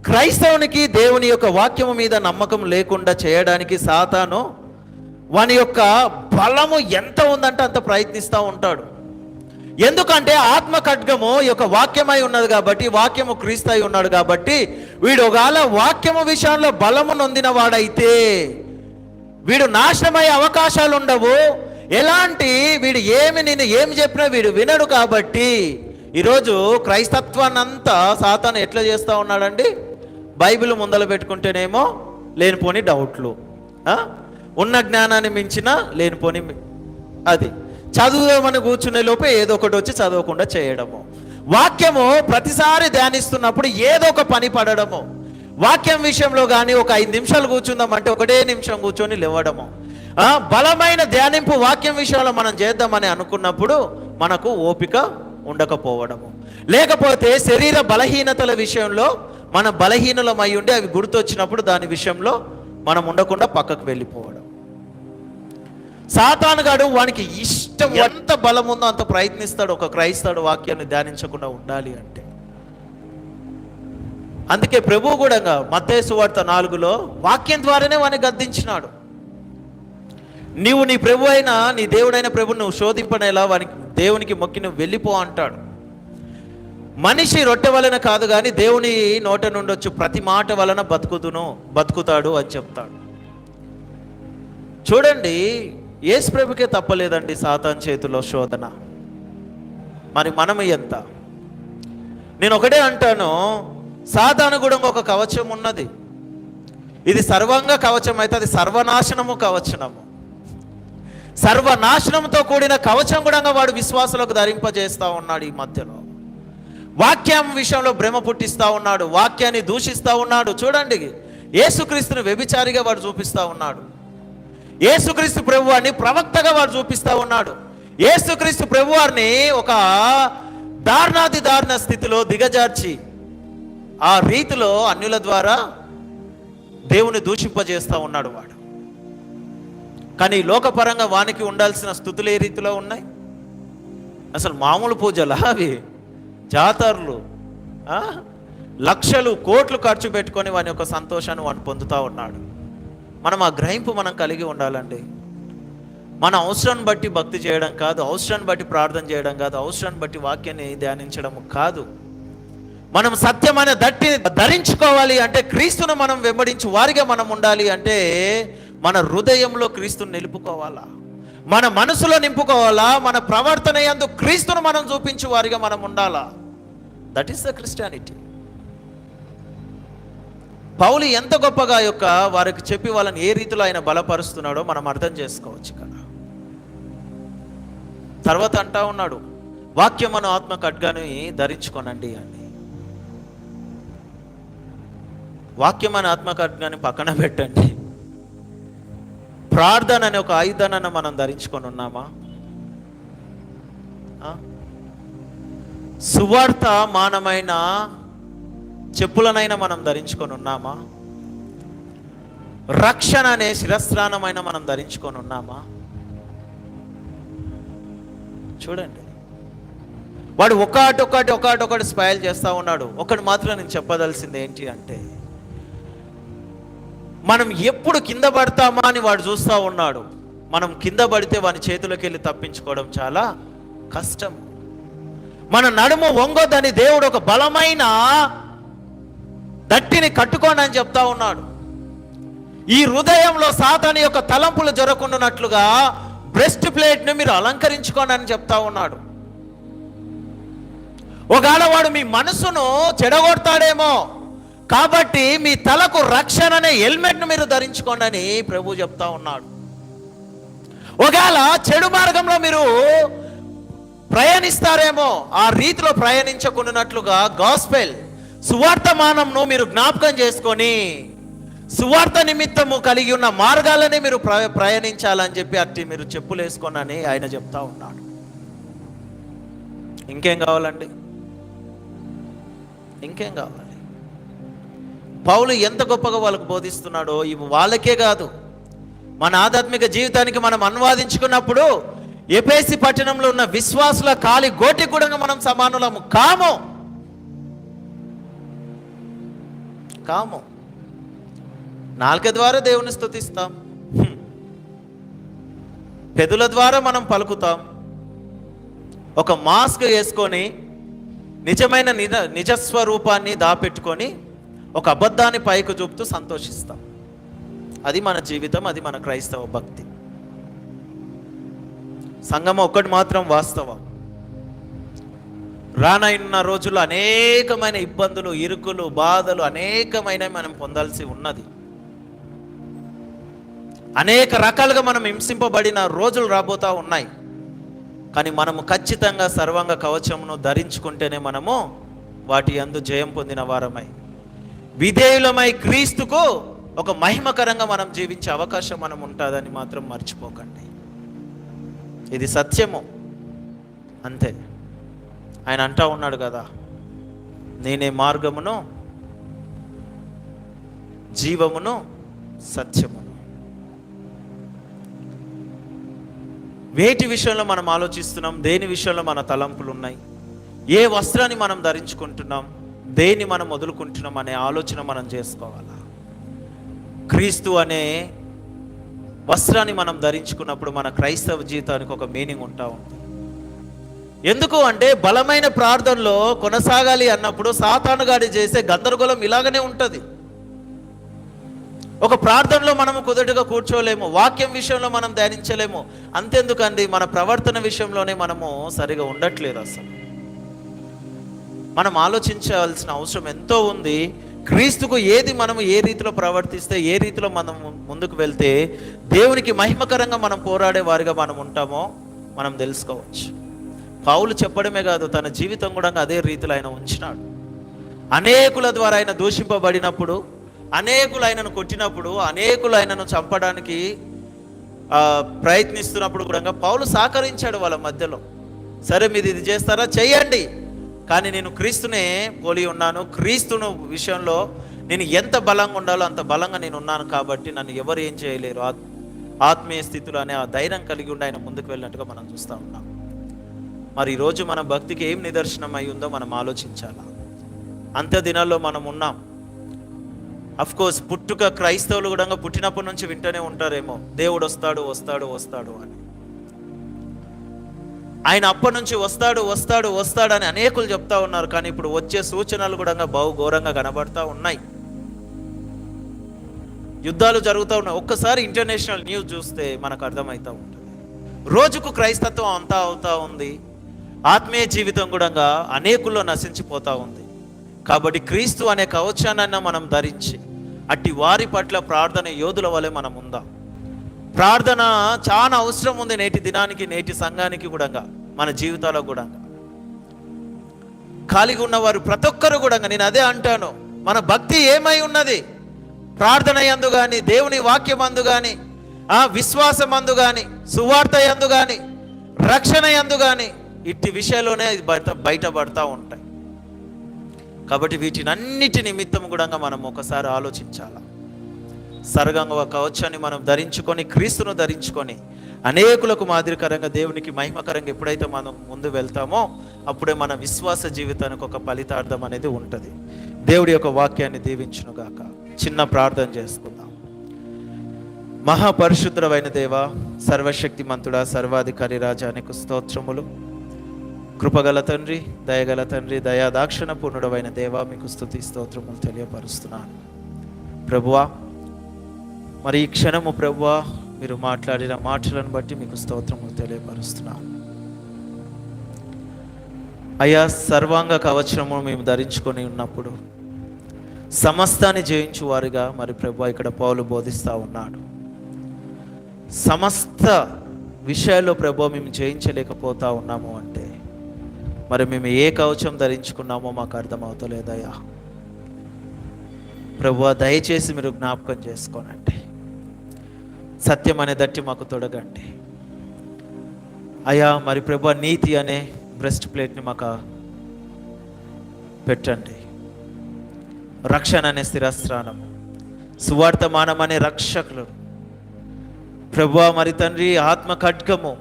క్రైస్తవునికి దేవుని యొక్క వాక్యము మీద నమ్మకం లేకుండా చేయడానికి సాతాను వాని యొక్క బలము ఎంత ఉందంటే అంత ప్రయత్నిస్తూ ఉంటాడు. ఎందుకంటే ఆత్మ ఖడ్గము యొక్క వాక్యమై ఉన్నది కాబట్టి, వాక్యము క్రీస్తై ఉన్నాడు కాబట్టి, వీడు ఒకవేళ వాక్యము విషయంలో బలము నొందిన వాడైతే వీడు నాశనమయ్యే అవకాశాలు ఉండవు. వీడు నేను ఏమి చెప్పినా వీడు వినడు. కాబట్టి ఈరోజు క్రైస్తత్వాన్ని అంతా సాతాను ఎట్లా చేస్తూ ఉన్నాడండి, బైబిల్ ముందల పెట్టుకుంటేనేమో లేనిపోని డౌట్లు, ఉన్న జ్ఞానాన్ని మించిన లేనిపోని అది చదువుదామని కూర్చునే లోపే ఏదో ఒకటి వచ్చి చదవకుండా చేయడము, వాక్యము ప్రతిసారి ధ్యానిస్తున్నప్పుడు ఏదో ఒక పని పడడము, వాక్యం విషయంలో కానీ ఒక 5 నిమిషాలు కూర్చుందామంటే 1 నిమిషం కూర్చొని లేవడము, బలమైన ధ్యానింపు వాక్యం విషయంలో మనం చేద్దామని అనుకున్నప్పుడు మనకు ఓపిక ఉండకపోవడము, లేకపోతే శరీర బలహీనతల విషయంలో మన బలహీనలమై ఉండి అవి గుర్తొచ్చినప్పుడు దాని విషయంలో మనం ఉండకుండా పక్కకు వెళ్ళిపోవడం. సాతానుగాడు వానికి ఇష్టం ఎంత బలం ఉందో అంత ప్రయత్నిస్తాడు ఒక క్రైస్తవుడు వాక్యాన్ని ధ్యానించకుండా ఉండాలి అంటే. అందుకే ప్రభువు కూడా మత్తయి సువార్త 4లో వాక్యం ద్వారానే వాడిని గద్దించినాడు. నీవు నీ ప్రభు అయినా నీ దేవుడైన ప్రభు నువ్వు శోధింపనేలా వానికి దేవునికి మొక్కి నువ్వు వెళ్ళిపో అంటాడు. మనిషి రొట్టె వలన కాదు కానీ దేవుని నోట నుండి వచ్చి ప్రతి మాట వలన బతుకుతాడు అని చెప్తాడు. చూడండి, యేసు ప్రభుకే తప్పలేదండి సాతాను చేతిలో శోధన. మరి మనం ఎంత? నేను ఒకటే అంటాను, సాతాను కూడా ఒక కవచం ఉన్నది. ఇది సర్వంగ కవచం అయితే అది సర్వనాశనము కవచనము. సర్వనాశనంతో కూడిన కవచం కూడా వాడు విశ్వాసులకు ధరింపజేస్తూ ఉన్నాడు. ఈ మధ్యలో వాక్యం విషయంలో భ్రమ పుట్టిస్తూ ఉన్నాడు, వాక్యాన్ని దూషిస్తూ ఉన్నాడు. చూడండి, యేసుక్రీస్తుని వ్యభిచారిగా వాడు చూపిస్తూ ఉన్నాడు, యేసుక్రీస్తు ప్రభువారిని ప్రవక్తగా వాడు చూపిస్తూ ఉన్నాడు, యేసుక్రీస్తు ప్రభువారిని ఒక దారుణాది దారుణ స్థితిలో దిగజార్చి ఆ రీతిలో అన్యుల ద్వారా దేవుని దూషింపజేస్తూ ఉన్నాడు వాడు. కానీ లోకపరంగా వానికి ఉండాల్సిన స్థుతులు ఏ రీతిలో ఉన్నాయి? అసలు మామూలు పూజలు అవి, జాతరలు, లక్షలు కోట్లు ఖర్చు పెట్టుకొని వాని యొక్క సంతోషాన్ని వాడు పొందుతూ ఉన్నాడు. మనం ఆ గ్రహింపు మనం కలిగి ఉండాలండి. మన అవసరాన్ని బట్టి భక్తి చేయడం కాదు, అవసరాన్ని బట్టి ప్రార్థన చేయడం కాదు, అవసరాన్ని బట్టి వాక్యాన్ని ధ్యానించడం కాదు. మనం సత్యమైన దట్టిని ధరించుకోవాలి అంటే, క్రీస్తును మనం వెంబడించి వారిగా మనం ఉండాలి అంటే మన హృదయంలో క్రీస్తుని నిలుపుకోవాలా, మన మనసులో నింపుకోవాలా, మన ప్రవర్తన యందు క్రీస్తును మనం చూపించి వారిగా మనం ఉండాలా. That is the Christianity. Paul ఎంత గొప్పగా యొక్క వారికి చెప్పి వాళ్ళని ఏ రీతిలో ఆయన బలపరుస్తున్నాడో మనం అర్థం చేసుకోవచ్చు కదా. తర్వాత అంటా ఉన్నాడు, వాక్యమును ఆత్మ ఖడ్గాన్ని ధరించుకోనండి అని. వాక్యమైన ఆత్మ ఖడ్గాన్ని పక్కన పెట్టండి, ప్రార్థన అనే ఒక ఆయుధాన్ని మనం ధరించుకొని ఉన్నామా? సువార్త మానమైన చెప్పులనైనా మనం ధరించుకొని ఉన్నామా? రక్షణ అనే శిరస్త్రాణమైన మనం ధరించుకొని ఉన్నామా? చూడండి, వాడు ఒకటి స్పాయిల్ చేస్తూ ఉన్నాడు. ఒకటి మాత్రం నేను చెప్పదలసింది ఏంటి అంటే, మనం ఎప్పుడు కింద పడతామా అని వాడు చూస్తూ ఉన్నాడు. మనం కింద పడితే వాని చేతులకి వెళ్ళి తప్పించుకోవడం చాలా కష్టం. మన నడుము వంగొద్దని దేవుడు ఒక బలమైన దట్టిని కట్టుకోండి అని చెప్తా ఉన్నాడు. ఈ హృదయంలో సాతాను యొక్క తలంపులు జరగకుండానట్లుగా బ్రెస్ట్ ప్లేట్ని మీరు అలంకరించుకోండి అని చెప్తా ఉన్నాడు. ఒకవేళ వాడు మీ మనసును చెడగొడతాడేమో, కాబట్టి మీ తలకు రక్షణ అనే హెల్మెట్ను మీరు ధరించుకోండి అని ప్రభు చెప్తా ఉన్నాడు. ఒకవేళ చెడు మార్గంలో మీరు ప్రయాణిస్తారేమో, ఆ రీతిలో ప్రయాణించకుండానట్లుగా గాస్పెల్ సువార్తమానంను మీరు జ్ఞాపకం చేసుకొని సువార్త నిమిత్తము కలిగి ఉన్న మార్గాలనే మీరు ప్రయాణించాలని చెప్పి అట్టి మీరు చెప్పులు వేసుకోనని ఆయన చెప్తా ఉన్నాడు. ఇంకేం కావాలండి? ఇంకేం కావాలి? పౌలు ఎంత గొప్పగా వాళ్ళకు బోధిస్తున్నాడో ఇవి వాళ్ళకే కాదు, మన ఆధ్యాత్మిక జీవితానికి మనం అనువాదించుకున్నప్పుడు ఎఫెసీ పట్టణంలో ఉన్న విశ్వాసుల కాలి గోటి కూడా మనం సమానులము కాము. నాలుక ద్వారా దేవుని స్తుతిస్తాం, పెదవుల ద్వారా మనం పలుకుతాం, ఒక మాస్క్ వేసుకొని నిజమైన నిజస్వరూపాన్ని దాపెట్టుకొని ఒక అబద్ధాన్ని పైకి చూపుతూ సంతోషిస్తాం. అది మన జీవితం, అది మన క్రైస్తవ భక్తి. సంగమ ఒక్కటి మాత్రం వాస్తవం, రానైన రోజుల్లో అనేకమైన ఇబ్బందులు, ఇరుకులు, బాధలు అనేకమైన మనం పొందాల్సి ఉన్నది. అనేక రకాలుగా మనం హింసింపబడిన రోజులు రాబోతా ఉన్నాయి. కానీ మనము ఖచ్చితంగా సర్వాంగ కవచమును ధరించుకుంటేనే మనము వాటి యందు జయం పొందిన వారమై విధేయులమై క్రీస్తుకు ఒక మహిమకరంగా మనం జీవించే అవకాశం మనం ఉంటుందని మాత్రం మర్చిపోకండి. ఇది సత్యము, అంతే. ఆయన అంటా ఉన్నాడు కదా, నేనే మార్గమును, జీవమును, సత్యమును. వేటి విషయంలో మనం ఆలోచిస్తున్నాం? దేని విషయంలో మన తలంపులు ఉన్నాయి? ఏ వస్త్రాన్ని మనం ధరించుకుంటున్నాం? దేన్ని మనం వదులుకుంటున్నాం అనే ఆలోచన మనం చేసుకోవాలా. క్రీస్తు అనే వస్త్రాన్ని మనం ధరించుకున్నప్పుడు మన క్రైస్తవ జీవితానికి ఒక మీనింగ్ ఉంటా ఉంది. ఎందుకు అంటే బలమైన ప్రార్థనలో కొనసాగాలి అన్నప్పుడు సాతానుగాడి చేసే గందరగోళం ఇలాగనే ఉంటుంది. ఒక ప్రార్థనలో మనము కుదుటగా కూర్చోలేము, వాక్యం విషయంలో మనం ధ్యానించలేము. అంతెందుకండి, మన ప్రవర్తన విషయంలోనే మనము సరిగా ఉండట్లేదు. అసలు మనం ఆలోచించాల్సిన అవసరం ఎంతో ఉంది. క్రీస్తుకు మనము ఏ రీతిలో ప్రవర్తిస్తే, ఏ రీతిలో మనం ముందుకు వెళ్తే దేవునికి మహిమకరంగా మనం పోరాడే వారిగా మనం ఉంటామో మనం తెలుసుకోవచ్చు. పౌలు చెప్పడమే కాదు, తన జీవితం కూడా అదే రీతిలో ఆయన ఉంచినాడు. అనేకుల ద్వారా ఆయన దూషింపబడినప్పుడు, అనేకులు ఆయనను కొట్టినప్పుడు, అనేకులు ఆయనను చంపడానికి ప్రయత్నిస్తున్నప్పుడు కూడా పౌలు సహకరించాడు వాళ్ళ మధ్యలో. సరే, మీరు ఇది చేస్తారా, చెయ్యండి, కానీ నేను క్రీస్తునే పోలి ఉన్నాను, క్రీస్తును విషయంలో నేను ఎంత బలంగా ఉండాలో అంత బలంగా నేను ఉన్నాను, కాబట్టి నన్ను ఎవరు ఏం చేయలేరు, ఆత్మీయ స్థితిలో అనే ఆ ధైర్యం కలిగి ఉండి ఆయన ముందుకు వెళ్ళినట్టుగా మనం చూస్తూ ఉన్నాం. మరి ఈరోజు మన భక్తికి ఏం నిదర్శనం అయి ఉందో మనం ఆలోచించాలా. అంత్య దినాల్లో మనం ఉన్నాం. అఫ్కోర్స్ పుట్టుక క్రైస్తవులు కూడా పుట్టినప్పటి నుంచి వింటూనే ఉంటారేమో, దేవుడు వస్తాడు వస్తాడు వస్తాడు అని. ఆయన అప్పటి నుంచి వస్తాడు వస్తాడు వస్తాడు అని అనేకులు చెప్తా ఉన్నారు. కానీ ఇప్పుడు వచ్చే సూచనలు కూడా బహు ఘోరంగా కనబడతా ఉన్నాయి. యుద్ధాలు జరుగుతూ ఉన్నాయి. ఒక్కసారి ఇంటర్నేషనల్ న్యూస్ చూస్తే మనకు అర్థమవుతూ ఉంటుంది. రోజుకు క్రైస్తత్వం అంతా అవుతా ఉంది. ఆత్మీయ జీవితం కూడా అనేకుల్లో నశించిపోతూ ఉంది. కాబట్టి క్రీస్తు అనే కవచాన్ని మనం ధరించి అట్టి వారి పట్ల ప్రార్థన యోధుల వలె మనం ఉందాం. ప్రార్థన చాలా అవసరం ఉంది నేటి దినానికి, నేటి సంఘానికి కూడా, మన జీవితాల్లో కూడా. ఖాళీగా ఉన్నవారు ప్రతి ఒక్కరు కూడా, నేను అదే అంటాను, మన భక్తి ఏమై ఉన్నది? ప్రార్థన యందు కానీ, దేవుని వాక్యం అందు కానీ, విశ్వాసం అందు కానీ, సువార్త యందు కానీ, రక్షణ యందు కానీ, ఇట్టి విషయాల్లోనే బయటపడతా ఉంటాయి. కాబట్టి వీటినన్నిటి నిమిత్తం కూడా మనం ఒకసారి ఆలోచించాలి. సర్వాంగ కవచాన్ని మనం ధరించుకొని, క్రీస్తును ధరించుకొని అనేకులకు మాదిరికరంగా, దేవునికి మహిమకరంగా ఎప్పుడైతే మనం ముందు వెళ్తామో అప్పుడే మన విశ్వాస జీవితానికి ఒక ఫలితార్థం అనేది ఉంటుంది. దేవుడి యొక్క వాక్యాన్ని దీవించునుగాక. చిన్న ప్రార్థన చేసుకుందాం. మహాపరిశుద్ధమైన దేవ, సర్వశక్తిమంతుడా, సర్వాధికారి రాజా, నీకు స్తోత్రములు. కృపగల తండ్రి, దయగల తండ్రి, దయాదాక్షిణ పూర్ణుడవైన దేవ, మీకు స్తుతి స్తోత్రములు తెలియపరుస్తున్నాను. ప్రభువా, మరి ఈ క్షణము ప్రభువా మీరు మాట్లాడిన మాటలను బట్టి మీకు స్తోత్రములు తెలియపరుస్తున్నాను. అయ్యా, సర్వాంగ కవచము మేము ధరించుకొని ఉన్నప్పుడు సమస్తాన్ని జయించు వారిగా మరి ప్రభువా ఇక్కడ పౌలు బోధిస్తూ ఉన్నాడు. సమస్త విషయాల్లో ప్రభువా మేము జయించలేకపోతా ఉన్నాము అంటే మరి మేము ఏ కవచం ధరించుకున్నామో మాకు అర్థమవుతలేదయ్యా. ప్రభువా, దయచేసి మీరు జ్ఞాపకం చేసుకోనండి. సత్యం అనే దట్టి మాకు తొడగండి అయ్యా. మరి ప్రభువా, నీతి అనే బ్రెస్ట్ ప్లేట్ని మాకు పెట్టండి. రక్షణ అనే స్థిరస్త్రాణము, సువార్తమానం అనే రక్షకులు ప్రభువా, మరి తండ్రి ఆత్మ ఖడ్గము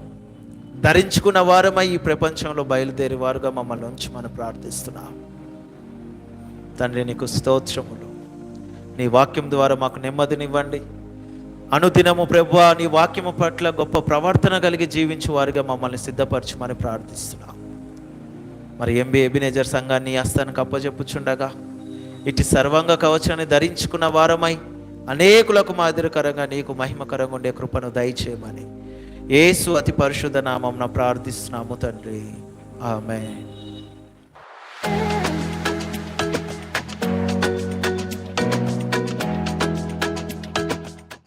ధరించుకున్న వారమై ఈ ప్రపంచంలో బయలుదేరి వారుగా మమ్మల్ని ఉంచమని ప్రార్థిస్తున్నాం. తండ్రి, నీకు స్తోత్రములు. నీ వాక్యం ద్వారా మాకు నెమ్మదినివ్వండి. అనుదినము ప్రభువా, నీ వాక్యము పట్ల గొప్ప ప్రవర్తన కలిగి జీవించు వారిగా మమ్మల్ని సిద్ధపరచమని ప్రార్థిస్తున్నాం. మరి ఎంబీ ఎబినేజర్ సంఘాన్ని హస్తానికి అప్పచెప్పుచుండగా ఇటు సర్వాంగ కవచాన్ని ధరించుకున్న వారమై అనేకులకు మాదిరికరంగా నీకు మహిమకరంగా ఉండే కృపను దయచేయమని యేసు అతి పరిశుద్ధ నామమున ప్రార్థిస్తున్నాము తండ్రి. ఆమేన్.